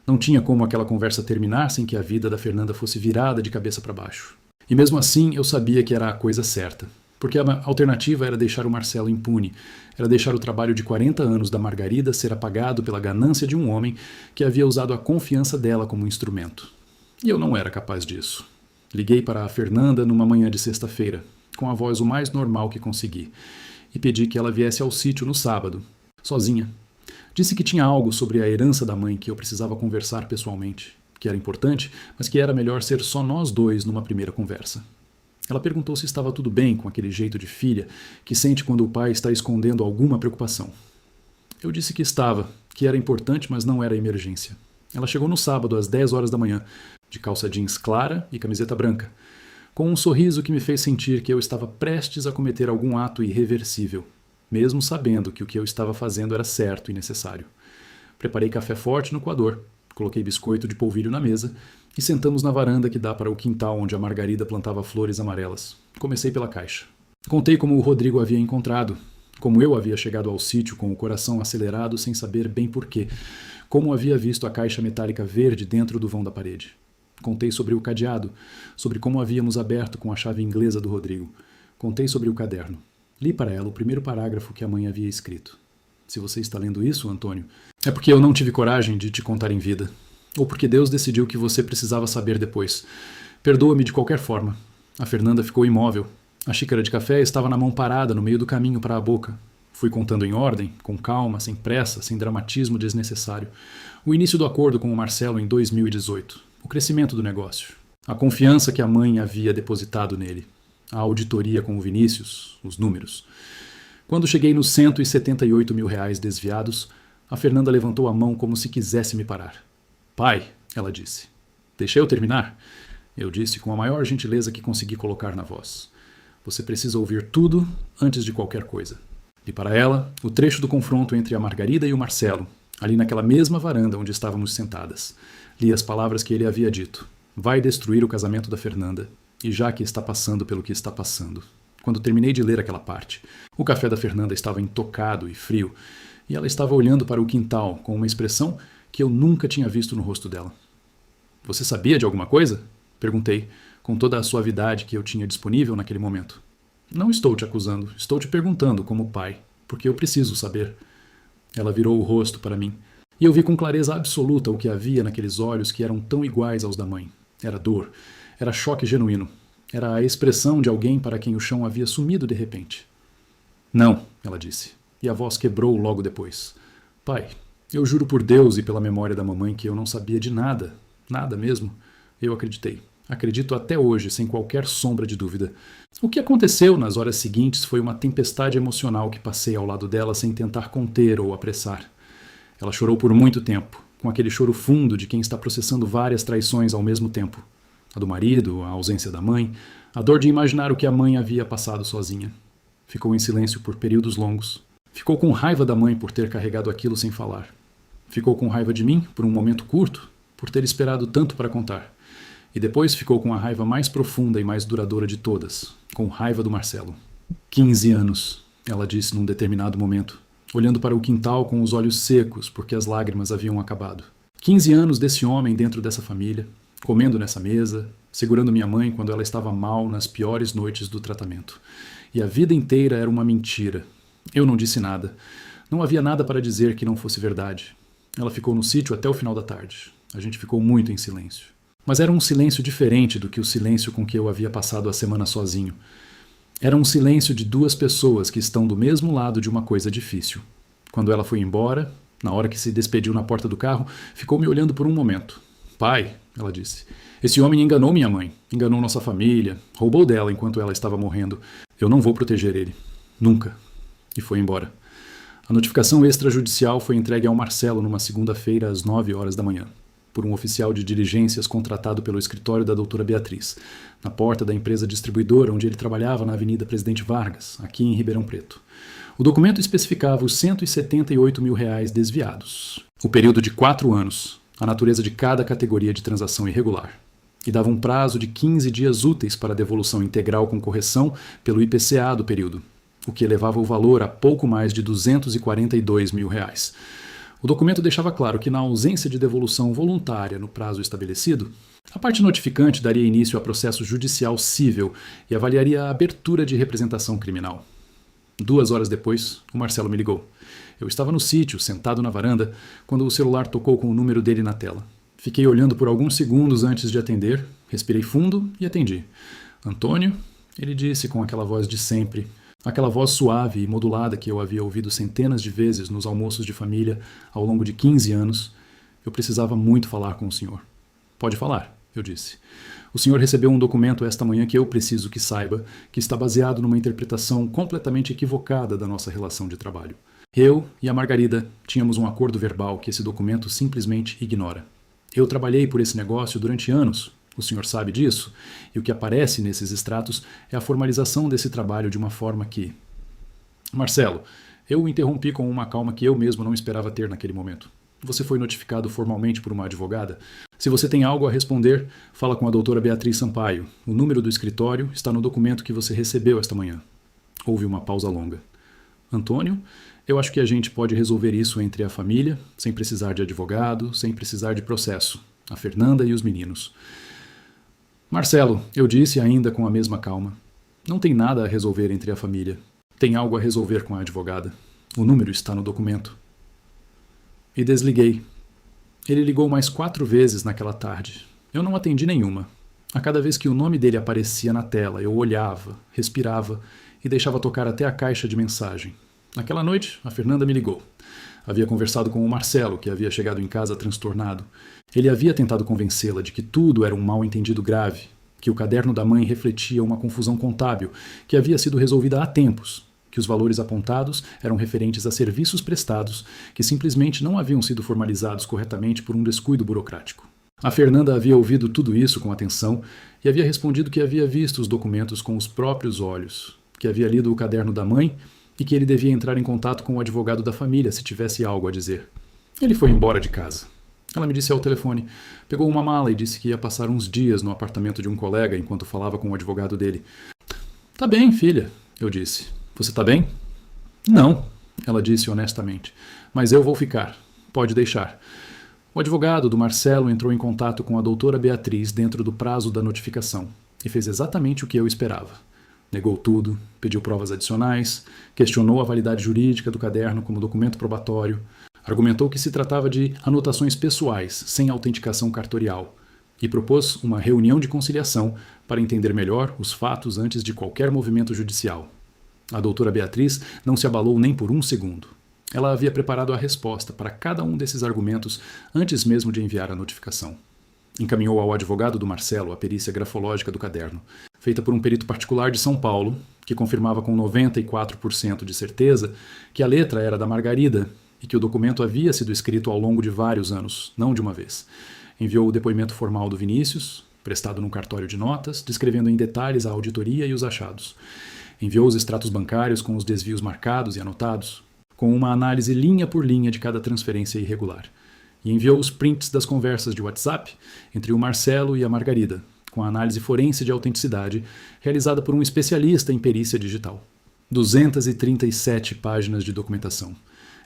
Não tinha como aquela conversa terminar sem que a vida da Fernanda fosse virada de cabeça para baixo. E mesmo assim eu sabia que era a coisa certa. Porque a alternativa era deixar o Marcelo impune, era deixar o trabalho de 40 anos da Margarida ser apagado pela ganância de um homem que havia usado a confiança dela como instrumento. E eu não era capaz disso. Liguei para a Fernanda numa manhã de sexta-feira, com a voz o mais normal que consegui, e pedi que ela viesse ao sítio no sábado, sozinha. Disse que tinha algo sobre a herança da mãe que eu precisava conversar pessoalmente, que era importante, mas que era melhor ser só nós dois numa primeira conversa. Ela perguntou se estava tudo bem com aquele jeito de filha que sente quando o pai está escondendo alguma preocupação. Eu disse que estava, que era importante, mas não era emergência. Ela chegou no sábado às 10 horas da manhã, de calça jeans clara e camiseta branca, com um sorriso que me fez sentir que eu estava prestes a cometer algum ato irreversível, mesmo sabendo que o que eu estava fazendo era certo e necessário. Preparei café forte no coador, coloquei biscoito de polvilho na mesa e sentamos na varanda que dá para o quintal onde a Margarida plantava flores amarelas. Comecei pela caixa. Contei como o Rodrigo havia encontrado, como eu havia chegado ao sítio com o coração acelerado sem saber bem porquê, como havia visto a caixa metálica verde dentro do vão da parede. Contei sobre o cadeado, sobre como havíamos aberto com a chave inglesa do Rodrigo. Contei sobre o caderno. Li para ela o primeiro parágrafo que a mãe havia escrito. Se você está lendo isso, Antônio, é porque eu não tive coragem de te contar em vida. Ou porque Deus decidiu que você precisava saber depois. Perdoa-me de qualquer forma. A Fernanda ficou imóvel. A xícara de café estava na mão parada no meio do caminho para a boca. Fui contando em ordem, com calma, sem pressa, sem dramatismo desnecessário. O início do acordo com o Marcelo em 2018. O crescimento do negócio. A confiança que a mãe havia depositado nele. A auditoria com o Vinícius, os números. Quando cheguei nos R$ 178 mil desviados, a Fernanda levantou a mão como se quisesse me parar. Pai, ela disse. Deixa eu terminar? Eu disse com a maior gentileza que consegui colocar na voz. Você precisa ouvir tudo antes de qualquer coisa. Li para ela o trecho do confronto entre a Margarida e o Marcelo, ali naquela mesma varanda onde estávamos sentadas. Li as palavras que ele havia dito. Vai destruir o casamento da Fernanda, e já que está passando pelo que está passando. Quando terminei de ler aquela parte, o café da Fernanda estava intocado e frio, e ela estava olhando para o quintal com uma expressão que eu nunca tinha visto no rosto dela. Você sabia de alguma coisa? Perguntei, com toda a suavidade que eu tinha disponível naquele momento. Não estou te acusando, estou te perguntando como pai, porque eu preciso saber. Ela virou o rosto para mim, e eu vi com clareza absoluta o que havia naqueles olhos que eram tão iguais aos da mãe. Era dor, era choque genuíno, era a expressão de alguém para quem o chão havia sumido de repente. Não, ela disse, e a voz quebrou logo depois. Pai, eu juro por Deus e pela memória da mamãe que eu não sabia de nada, nada mesmo. Eu acreditei. Acredito até hoje, sem qualquer sombra de dúvida. O que aconteceu nas horas seguintes foi uma tempestade emocional que passei ao lado dela sem tentar conter ou apressar. Ela chorou por muito tempo, com aquele choro fundo de quem está processando várias traições ao mesmo tempo. A do marido, a ausência da mãe, a dor de imaginar o que a mãe havia passado sozinha. Ficou em silêncio por períodos longos. Ficou com raiva da mãe por ter carregado aquilo sem falar. Ficou com raiva de mim, por um momento curto, por ter esperado tanto para contar. E depois ficou com a raiva mais profunda e mais duradoura de todas, com raiva do Marcelo. 15 anos, ela disse num determinado momento, olhando para o quintal com os olhos secos porque as lágrimas haviam acabado. 15 anos desse homem dentro dessa família, comendo nessa mesa, segurando minha mãe quando ela estava mal nas piores noites do tratamento. E a vida inteira era uma mentira. Eu não disse nada. Não havia nada para dizer que não fosse verdade. Ela ficou no sítio até o final da tarde. A gente ficou muito em silêncio. Mas era um silêncio diferente do que o silêncio com que eu havia passado a semana sozinho. Era um silêncio de duas pessoas que estão do mesmo lado de uma coisa difícil. Quando ela foi embora, na hora que se despediu na porta do carro, ficou me olhando por um momento. Pai, ela disse, esse homem enganou minha mãe, enganou nossa família, roubou dela enquanto ela estava morrendo. Eu não vou proteger ele. Nunca. E foi embora. A notificação extrajudicial foi entregue ao Marcelo numa segunda-feira às 9 horas da manhã, por um oficial de diligências contratado pelo escritório da doutora Beatriz, na porta da empresa distribuidora onde ele trabalhava na Avenida Presidente Vargas, aqui em Ribeirão Preto. O documento especificava os R$178 mil desviados, o período de 4 anos, a natureza de cada categoria de transação irregular, e dava um prazo de 15 dias úteis para a devolução integral com correção pelo IPCA do período, o que elevava o valor a pouco mais de R$242 mil. O documento deixava claro que, na ausência de devolução voluntária no prazo estabelecido, a parte notificante daria início a processo judicial cível e avaliaria a abertura de representação criminal. 2 horas depois, o Marcelo me ligou. Eu estava no sítio, sentado na varanda, quando o celular tocou com o número dele na tela. Fiquei olhando por alguns segundos antes de atender, respirei fundo e atendi. Antônio, ele disse com aquela voz de sempre, aquela voz suave e modulada que eu havia ouvido centenas de vezes nos almoços de família ao longo de 15 anos, eu precisava muito falar com o senhor. Pode falar, eu disse. O senhor recebeu um documento esta manhã que eu preciso que saiba, que está baseado numa interpretação completamente equivocada da nossa relação de trabalho. Eu e a Margarida tínhamos um acordo verbal que esse documento simplesmente ignora. Eu trabalhei por esse negócio durante anos, o senhor sabe disso, e o que aparece nesses extratos é a formalização desse trabalho de uma forma que... Marcelo, eu o interrompi com uma calma que eu mesmo não esperava ter naquele momento. Você foi notificado formalmente por uma advogada? Se você tem algo a responder, fala com a doutora Beatriz Sampaio. O número do escritório está no documento que você recebeu esta manhã. Houve uma pausa longa. Antônio, eu acho que a gente pode resolver isso entre a família, sem precisar de advogado, sem precisar de processo. A Fernanda e os meninos. Marcelo, eu disse ainda com a mesma calma. Não tem nada a resolver entre a família. Tem algo a resolver com a advogada. O número está no documento. E desliguei. Ele ligou mais 4 vezes naquela tarde. Eu não atendi nenhuma. A cada vez que o nome dele aparecia na tela, eu olhava, respirava e deixava tocar até a caixa de mensagem. Naquela noite, a Fernanda me ligou. Havia conversado com o Marcelo, que havia chegado em casa transtornado. Ele havia tentado convencê-la de que tudo era um mal-entendido grave, que o caderno da mãe refletia uma confusão contábil que havia sido resolvida há tempos, que os valores apontados eram referentes a serviços prestados que simplesmente não haviam sido formalizados corretamente por um descuido burocrático. A Fernanda havia ouvido tudo isso com atenção e havia respondido que havia visto os documentos com os próprios olhos, que havia lido o caderno da mãe e que ele devia entrar em contato com o advogado da família se tivesse algo a dizer. Ele foi embora de casa. Ela me disse ao telefone, pegou uma mala e disse que ia passar uns dias no apartamento de um colega enquanto falava com o advogado dele. Tá bem, filha, eu disse. Você tá bem? Não, ela disse honestamente, mas eu vou ficar. Pode deixar. O advogado do Marcelo entrou em contato com a doutora Beatriz dentro do prazo da notificação e fez exatamente o que eu esperava. Negou tudo, pediu provas adicionais, questionou a validade jurídica do caderno como documento probatório, argumentou que se tratava de anotações pessoais, sem autenticação cartorial, e propôs uma reunião de conciliação para entender melhor os fatos antes de qualquer movimento judicial. A doutora Beatriz não se abalou nem por um segundo. Ela havia preparado a resposta para cada um desses argumentos antes mesmo de enviar a notificação. Encaminhou ao advogado do Marcelo a perícia grafológica do caderno, feita por um perito particular de São Paulo, que confirmava com 94% de certeza que a letra era da Margarida e que o documento havia sido escrito ao longo de vários anos, não de uma vez. Enviou o depoimento formal do Vinícius, prestado num cartório de notas, descrevendo em detalhes a auditoria e os achados. Enviou os extratos bancários com os desvios marcados e anotados, com uma análise linha por linha de cada transferência irregular. E enviou os prints das conversas de WhatsApp entre o Marcelo e a Margarida, com a análise forense de autenticidade realizada por um especialista em perícia digital. 237 páginas de documentação.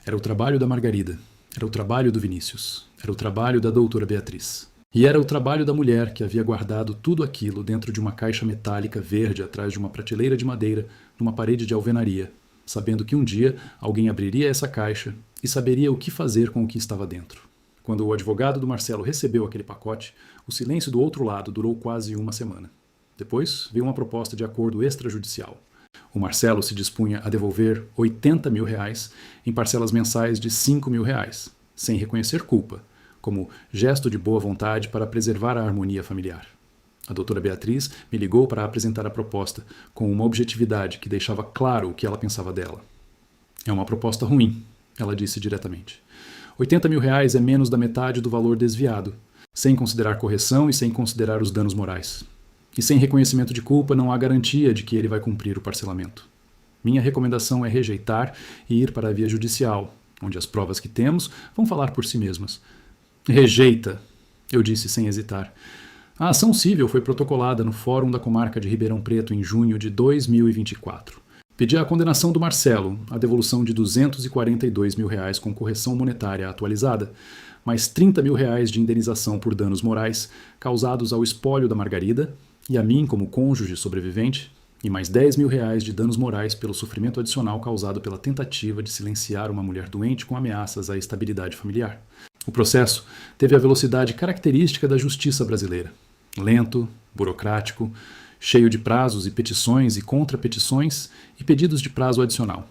Era o trabalho da Margarida, era o trabalho do Vinícius, era o trabalho da doutora Beatriz. E era o trabalho da mulher que havia guardado tudo aquilo dentro de uma caixa metálica verde atrás de uma prateleira de madeira numa parede de alvenaria, sabendo que um dia alguém abriria essa caixa e saberia o que fazer com o que estava dentro. Quando o advogado do Marcelo recebeu aquele pacote, o silêncio do outro lado durou quase uma semana. Depois veio uma proposta de acordo extrajudicial. O Marcelo se dispunha a devolver R$80 mil em parcelas mensais de R$5 mil, sem reconhecer culpa, como gesto de boa vontade para preservar a harmonia familiar. A doutora Beatriz me ligou para apresentar a proposta, com uma objetividade que deixava claro o que ela pensava dela. É uma proposta ruim, ela disse diretamente. R$80 mil é menos da metade do valor desviado, sem considerar correção e sem considerar os danos morais. E sem reconhecimento de culpa não há garantia de que ele vai cumprir o parcelamento. Minha recomendação é rejeitar e ir para a via judicial, onde as provas que temos vão falar por si mesmas. Rejeita, eu disse sem hesitar. A ação civil foi protocolada no Fórum da Comarca de Ribeirão Preto em junho de 2024. Pedi a condenação do Marcelo, a devolução de R$242 mil com correção monetária atualizada, mais R$30 mil de indenização por danos morais causados ao espólio da Margarida e a mim como cônjuge sobrevivente, e mais R$10 mil de danos morais pelo sofrimento adicional causado pela tentativa de silenciar uma mulher doente com ameaças à estabilidade familiar. O processo teve a velocidade característica da justiça brasileira. Lento, burocrático, cheio de prazos e petições e contrapetições e pedidos de prazo adicional.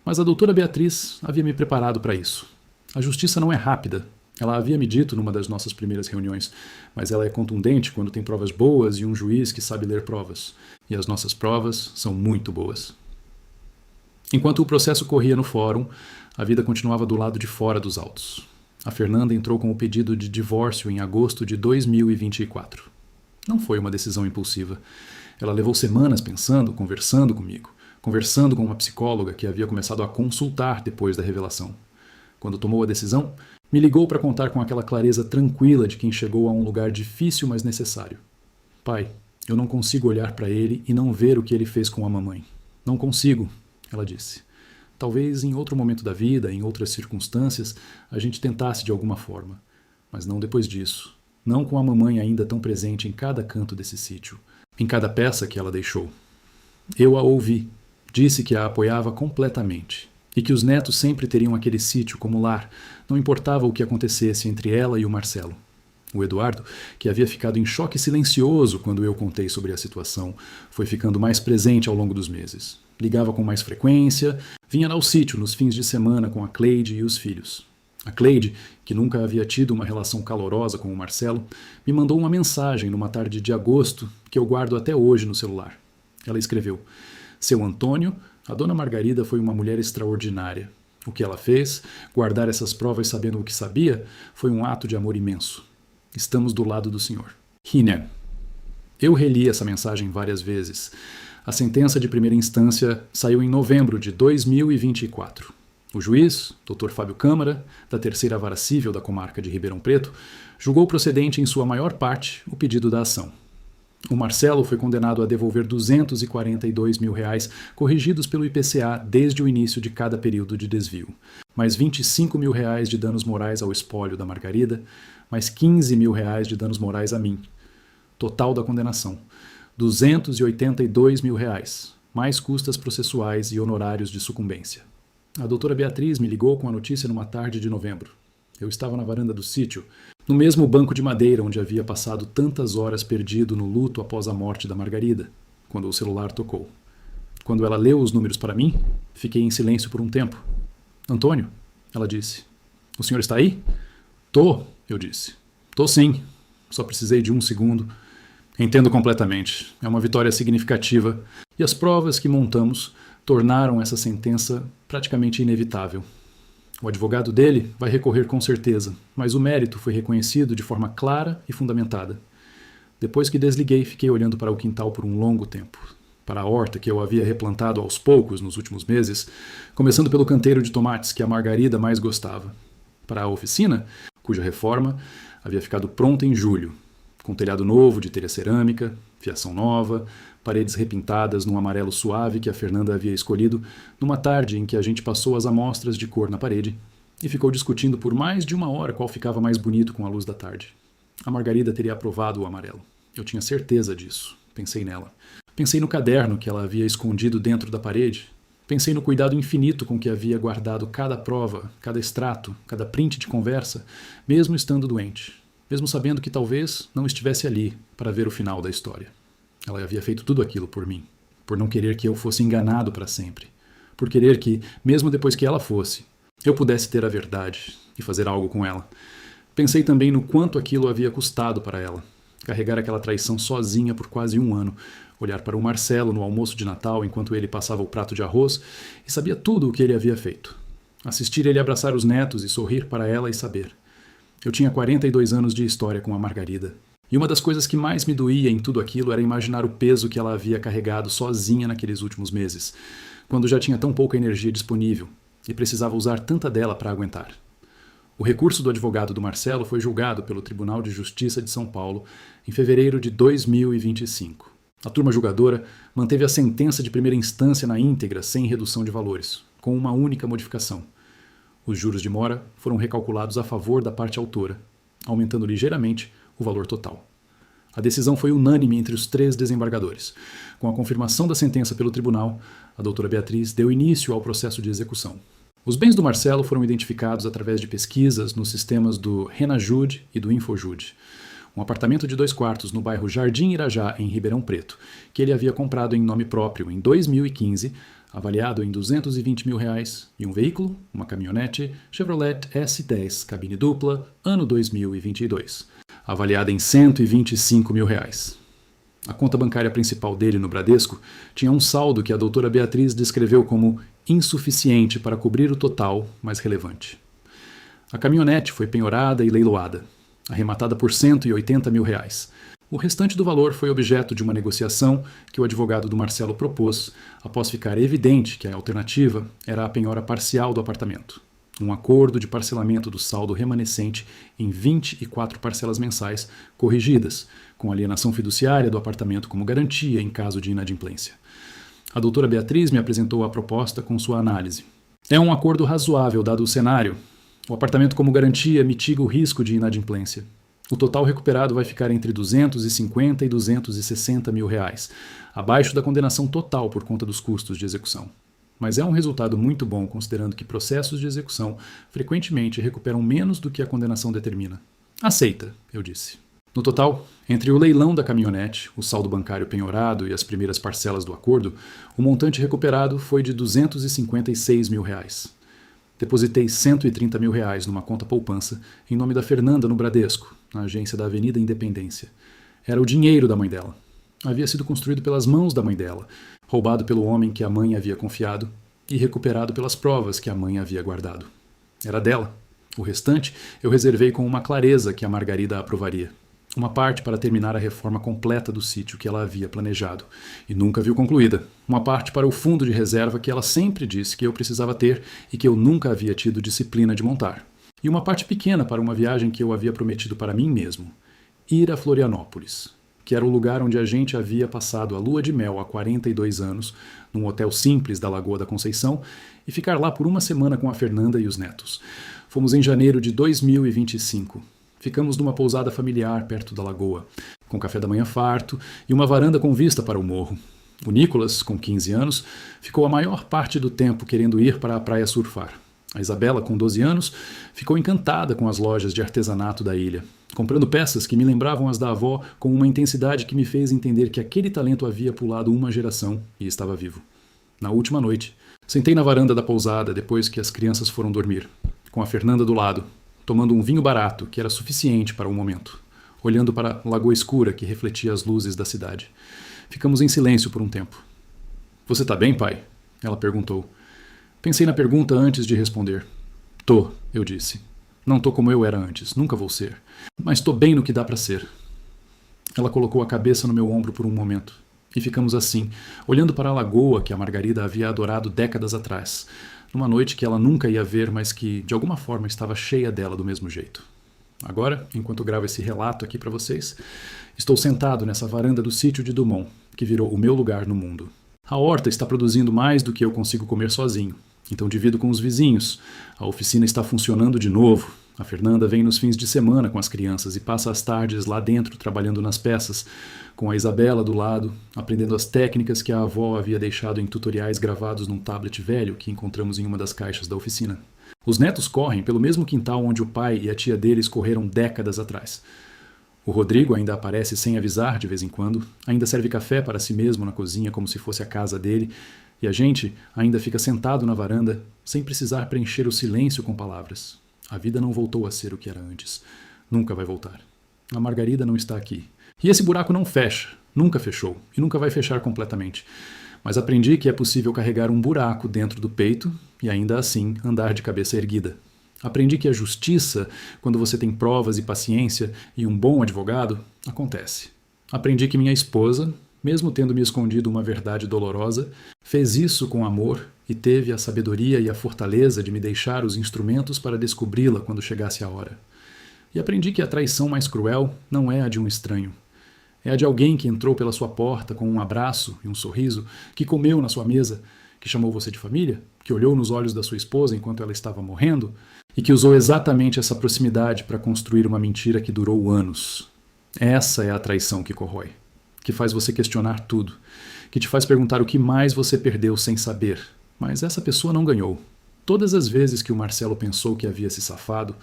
Mas a doutora Beatriz havia me preparado para isso. A justiça não é rápida. Ela havia me dito numa das nossas primeiras reuniões, mas ela é contundente quando tem provas boas e um juiz que sabe ler provas. E as nossas provas são muito boas. Enquanto o processo corria no fórum, a vida continuava do lado de fora dos autos. A Fernanda entrou com o pedido de divórcio em agosto de 2024. Não foi uma decisão impulsiva. Ela levou semanas pensando, conversando comigo, conversando com uma psicóloga que havia começado a consultar depois da revelação. Quando tomou a decisão, me ligou para contar com aquela clareza tranquila de quem chegou a um lugar difícil, mas necessário. Pai, eu não consigo olhar para ele e não ver o que ele fez com a mamãe. Não consigo, ela disse. Talvez em outro momento da vida, em outras circunstâncias, a gente tentasse de alguma forma. Mas não depois disso. Não com a mamãe ainda tão presente em cada canto desse sítio, em cada peça que ela deixou. Eu a ouvi. Disse que a apoiava completamente. E que os netos sempre teriam aquele sítio como lar, não importava o que acontecesse entre ela e o Marcelo. O Eduardo, que havia ficado em choque silencioso quando eu contei sobre a situação, foi ficando mais presente ao longo dos meses. Ligava com mais frequência, vinha ao sítio nos fins de semana com a Cleide e os filhos. A Cleide, que nunca havia tido uma relação calorosa com o Marcelo, me mandou uma mensagem numa tarde de agosto que eu guardo até hoje no celular. Ela escreveu: Seu Antônio, a dona Margarida foi uma mulher extraordinária. O que ela fez, guardar essas provas sabendo o que sabia, foi um ato de amor imenso. Estamos do lado do Senhor. Hinem. Eu reli essa mensagem várias vezes. A sentença de primeira instância saiu em novembro de 2024. O juiz, Dr. Fábio Câmara, da Terceira Vara Cível da Comarca de Ribeirão Preto, julgou procedente em sua maior parte o pedido da ação. O Marcelo foi condenado a devolver R$242 mil corrigidos pelo IPCA desde o início de cada período de desvio, mais R$25 mil de danos morais ao espólio da Margarida, mais R$15 mil de danos morais a mim. Total da condenação: R$282 mil, mais custas processuais e honorários de sucumbência. A doutora Beatriz me ligou com a notícia numa tarde de novembro. Eu estava na varanda do sítio, no mesmo banco de madeira onde havia passado tantas horas perdido no luto após a morte da Margarida, quando o celular tocou. Quando ela leu os números para mim, fiquei em silêncio por um tempo. Antônio, ela disse. O senhor está aí? Tô, eu disse. Tô sim. Só precisei de um segundo. Entendo completamente. É uma vitória significativa. E as provas que montamos tornaram essa sentença praticamente inevitável. O advogado dele vai recorrer com certeza, mas o mérito foi reconhecido de forma clara e fundamentada. Depois que desliguei, fiquei olhando para o quintal por um longo tempo. Para a horta que eu havia replantado aos poucos nos últimos meses, começando pelo canteiro de tomates que a Margarida mais gostava. Para a oficina, cuja reforma havia ficado pronta em julho, com telhado novo de telha cerâmica, fiação nova, paredes repintadas num amarelo suave que a Fernanda havia escolhido numa tarde em que a gente passou as amostras de cor na parede e ficou discutindo por mais de uma hora qual ficava mais bonito com a luz da tarde. A Margarida teria aprovado o amarelo. Eu tinha certeza disso. Pensei nela. Pensei no caderno que ela havia escondido dentro da parede. Pensei no cuidado infinito com que havia guardado cada prova, cada extrato, cada print de conversa, mesmo estando doente, mesmo sabendo que talvez não estivesse ali para ver o final da história. Ela havia feito tudo aquilo por mim, por não querer que eu fosse enganado para sempre, por querer que, mesmo depois que ela fosse, eu pudesse ter a verdade e fazer algo com ela. Pensei também no quanto aquilo havia custado para ela, carregar aquela traição sozinha por quase um ano, olhar para o Marcelo no almoço de Natal enquanto ele passava o prato de arroz e sabia tudo o que ele havia feito. Assistir ele abraçar os netos e sorrir para ela e saber. Eu tinha 42 anos de história com a Margarida. E uma das coisas que mais me doía em tudo aquilo era imaginar o peso que ela havia carregado sozinha naqueles últimos meses, quando já tinha tão pouca energia disponível e precisava usar tanta dela para aguentar. O recurso do advogado do Marcelo foi julgado pelo Tribunal de Justiça de São Paulo em fevereiro de 2025. A turma julgadora manteve a sentença de primeira instância na íntegra, sem redução de valores, com uma única modificação. Os juros de mora foram recalculados a favor da parte autora, aumentando ligeiramente o valor total. A decisão foi unânime entre os 3 desembargadores. Com a confirmação da sentença pelo tribunal, a doutora Beatriz deu início ao processo de execução. Os bens do Marcelo foram identificados através de pesquisas nos sistemas do RenaJude e do InfoJude. Um apartamento de 2 quartos no bairro Jardim Irajá, em Ribeirão Preto, que ele havia comprado em nome próprio em 2015, avaliado em R$220 mil, e um veículo, uma caminhonete Chevrolet S10, cabine dupla, ano 2022, avaliada em R$125 mil. A conta bancária principal dele no Bradesco tinha um saldo que a doutora Beatriz descreveu como insuficiente para cobrir o total, mas relevante. A caminhonete foi penhorada e leiloada, arrematada por R$180 mil. O restante do valor foi objeto de uma negociação que o advogado do Marcelo propôs, após ficar evidente que a alternativa era a penhora parcial do apartamento. Um acordo de parcelamento do saldo remanescente em 24 parcelas mensais corrigidas, com alienação fiduciária do apartamento como garantia em caso de inadimplência. A doutora Beatriz me apresentou a proposta com sua análise. É um acordo razoável dado o cenário. O apartamento como garantia mitiga o risco de inadimplência. O total recuperado vai ficar entre R$250 e R$260 mil, abaixo da condenação total por conta dos custos de execução. Mas é um resultado muito bom considerando que processos de execução frequentemente recuperam menos do que a condenação determina. Aceita, eu disse. No total, entre o leilão da caminhonete, o saldo bancário penhorado e as primeiras parcelas do acordo, o montante recuperado foi de R$256 mil. Depositei R$130 mil numa conta poupança em nome da Fernanda no Bradesco, na agência da Avenida Independência. Era o dinheiro da mãe dela. Havia sido construído pelas mãos da mãe dela, roubado pelo homem que a mãe havia confiado e recuperado pelas provas que a mãe havia guardado. Era dela. O restante eu reservei com uma clareza que a Margarida aprovaria. Uma parte para terminar a reforma completa do sítio que ela havia planejado e nunca viu concluída. Uma parte para o fundo de reserva que ela sempre disse que eu precisava ter e que eu nunca havia tido disciplina de montar. E uma parte pequena para uma viagem que eu havia prometido para mim mesmo. Ir a Florianópolis, que era o lugar onde a gente havia passado a lua de mel há 42 anos, num hotel simples da Lagoa da Conceição, e ficar lá por uma semana com a Fernanda e os netos. Fomos em janeiro de 2025. Ficamos numa pousada familiar perto da lagoa, com café da manhã farto e uma varanda com vista para o morro. O Nicolas, com 15 anos, ficou a maior parte do tempo querendo ir para a praia surfar. A Isabela, com 12 anos, ficou encantada com as lojas de artesanato da ilha, comprando peças que me lembravam as da avó com uma intensidade que me fez entender que aquele talento havia pulado uma geração e estava vivo. Na última noite, sentei na varanda da pousada depois que as crianças foram dormir, com a Fernanda do lado, tomando um vinho barato que era suficiente para o momento, olhando para a lagoa escura que refletia as luzes da cidade. Ficamos em silêncio por um tempo. "Você tá bem, pai?" ela perguntou. Pensei na pergunta antes de responder. "Tô", eu disse. "Não tô como eu era antes, nunca vou ser. Mas tô bem no que dá para ser." Ela colocou a cabeça no meu ombro por um momento. E ficamos assim, olhando para a lagoa que a Margarida havia adorado décadas atrás, numa noite que ela nunca ia ver, mas que, de alguma forma, estava cheia dela do mesmo jeito. Agora, enquanto gravo esse relato aqui para vocês, estou sentado nessa varanda do sítio de Dumont, que virou o meu lugar no mundo. A horta está produzindo mais do que eu consigo comer sozinho, então divido com os vizinhos. A oficina está funcionando de novo. A Fernanda vem nos fins de semana com as crianças e passa as tardes lá dentro trabalhando nas peças, com a Isabela do lado, aprendendo as técnicas que a avó havia deixado em tutoriais gravados num tablet velho que encontramos em uma das caixas da oficina. Os netos correm pelo mesmo quintal onde o pai e a tia deles correram décadas atrás. O Rodrigo ainda aparece sem avisar de vez em quando, ainda serve café para si mesmo na cozinha como se fosse a casa dele, e a gente ainda fica sentado na varanda, sem precisar preencher o silêncio com palavras. A vida não voltou a ser o que era antes. Nunca vai voltar. A Margarida não está aqui. E esse buraco não fecha, nunca fechou, e nunca vai fechar completamente. Mas aprendi que é possível carregar um buraco dentro do peito e ainda assim andar de cabeça erguida. Aprendi que a justiça, quando você tem provas e paciência e um bom advogado, acontece. Aprendi que minha esposa, mesmo tendo me escondido uma verdade dolorosa, fez isso com amor e teve a sabedoria e a fortaleza de me deixar os instrumentos para descobri-la quando chegasse a hora. E aprendi que a traição mais cruel não é a de um estranho. É a de alguém que entrou pela sua porta com um abraço e um sorriso, que comeu na sua mesa, que chamou você de família, que olhou nos olhos da sua esposa enquanto ela estava morrendo e que usou exatamente essa proximidade para construir uma mentira que durou anos. Essa é a traição que corrói, que faz você questionar tudo, que te faz perguntar o que mais você perdeu sem saber. Mas essa pessoa não ganhou. Todas as vezes que o Marcelo pensou que havia se safado,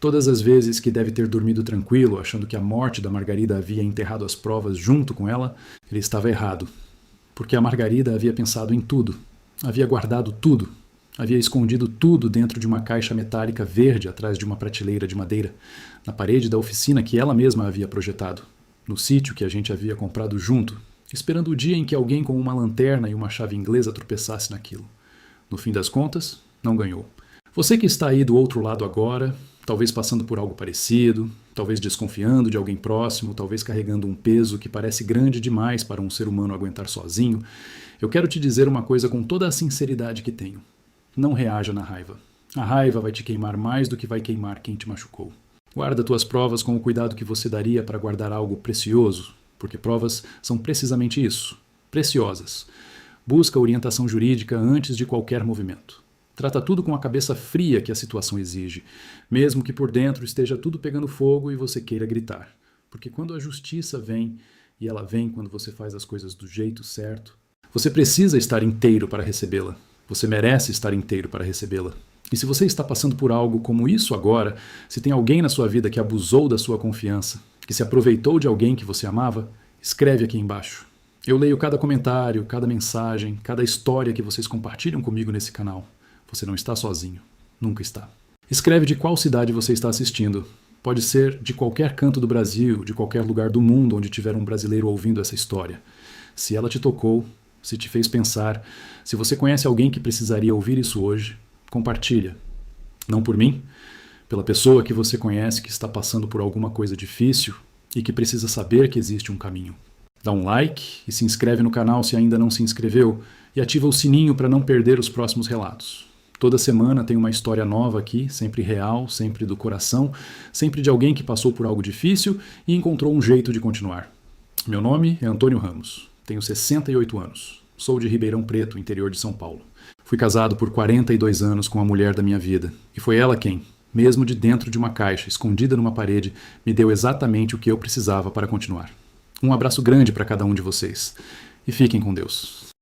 todas as vezes que deve ter dormido tranquilo, achando que a morte da Margarida havia enterrado as provas junto com ela, ele estava errado. Porque a Margarida havia pensado em tudo, havia guardado tudo, havia escondido tudo dentro de uma caixa metálica verde atrás de uma prateleira de madeira, na parede da oficina que ela mesma havia projetado, no sítio que a gente havia comprado junto, esperando o dia em que alguém com uma lanterna e uma chave inglesa tropeçasse naquilo. No fim das contas, não ganhou. Você que está aí do outro lado agora, talvez passando por algo parecido, talvez desconfiando de alguém próximo, talvez carregando um peso que parece grande demais para um ser humano aguentar sozinho, eu quero te dizer uma coisa com toda a sinceridade que tenho. Não reaja na raiva. A raiva vai te queimar mais do que vai queimar quem te machucou. Guarda tuas provas com o cuidado que você daria para guardar algo precioso, porque provas são precisamente isso, preciosas. Busca orientação jurídica antes de qualquer movimento. Trata tudo com a cabeça fria que a situação exige, mesmo que por dentro esteja tudo pegando fogo e você queira gritar. Porque quando a justiça vem, e ela vem quando você faz as coisas do jeito certo, você precisa estar inteiro para recebê-la. Você merece estar inteiro para recebê-la. E se você está passando por algo como isso agora, se tem alguém na sua vida que abusou da sua confiança, que se aproveitou de alguém que você amava, escreve aqui embaixo. Eu leio cada comentário, cada mensagem, cada história que vocês compartilham comigo nesse canal. Você não está sozinho. Nunca está. Escreve de qual cidade você está assistindo. Pode ser de qualquer canto do Brasil, de qualquer lugar do mundo onde tiver um brasileiro ouvindo essa história. Se ela te tocou, se te fez pensar, se você conhece alguém que precisaria ouvir isso hoje, compartilha. Não por mim, pela pessoa que você conhece que está passando por alguma coisa difícil e que precisa saber que existe um caminho. Dá um like e se inscreve no canal se ainda não se inscreveu e ativa o sininho para não perder os próximos relatos. Toda semana tem uma história nova aqui, sempre real, sempre do coração, sempre de alguém que passou por algo difícil e encontrou um jeito de continuar. Meu nome é Antônio Ramos, tenho 68 anos, sou de Ribeirão Preto, interior de São Paulo. Fui casado por 42 anos com a mulher da minha vida e foi ela quem, mesmo de dentro de uma caixa, escondida numa parede, me deu exatamente o que eu precisava para continuar. Um abraço grande para cada um de vocês e fiquem com Deus.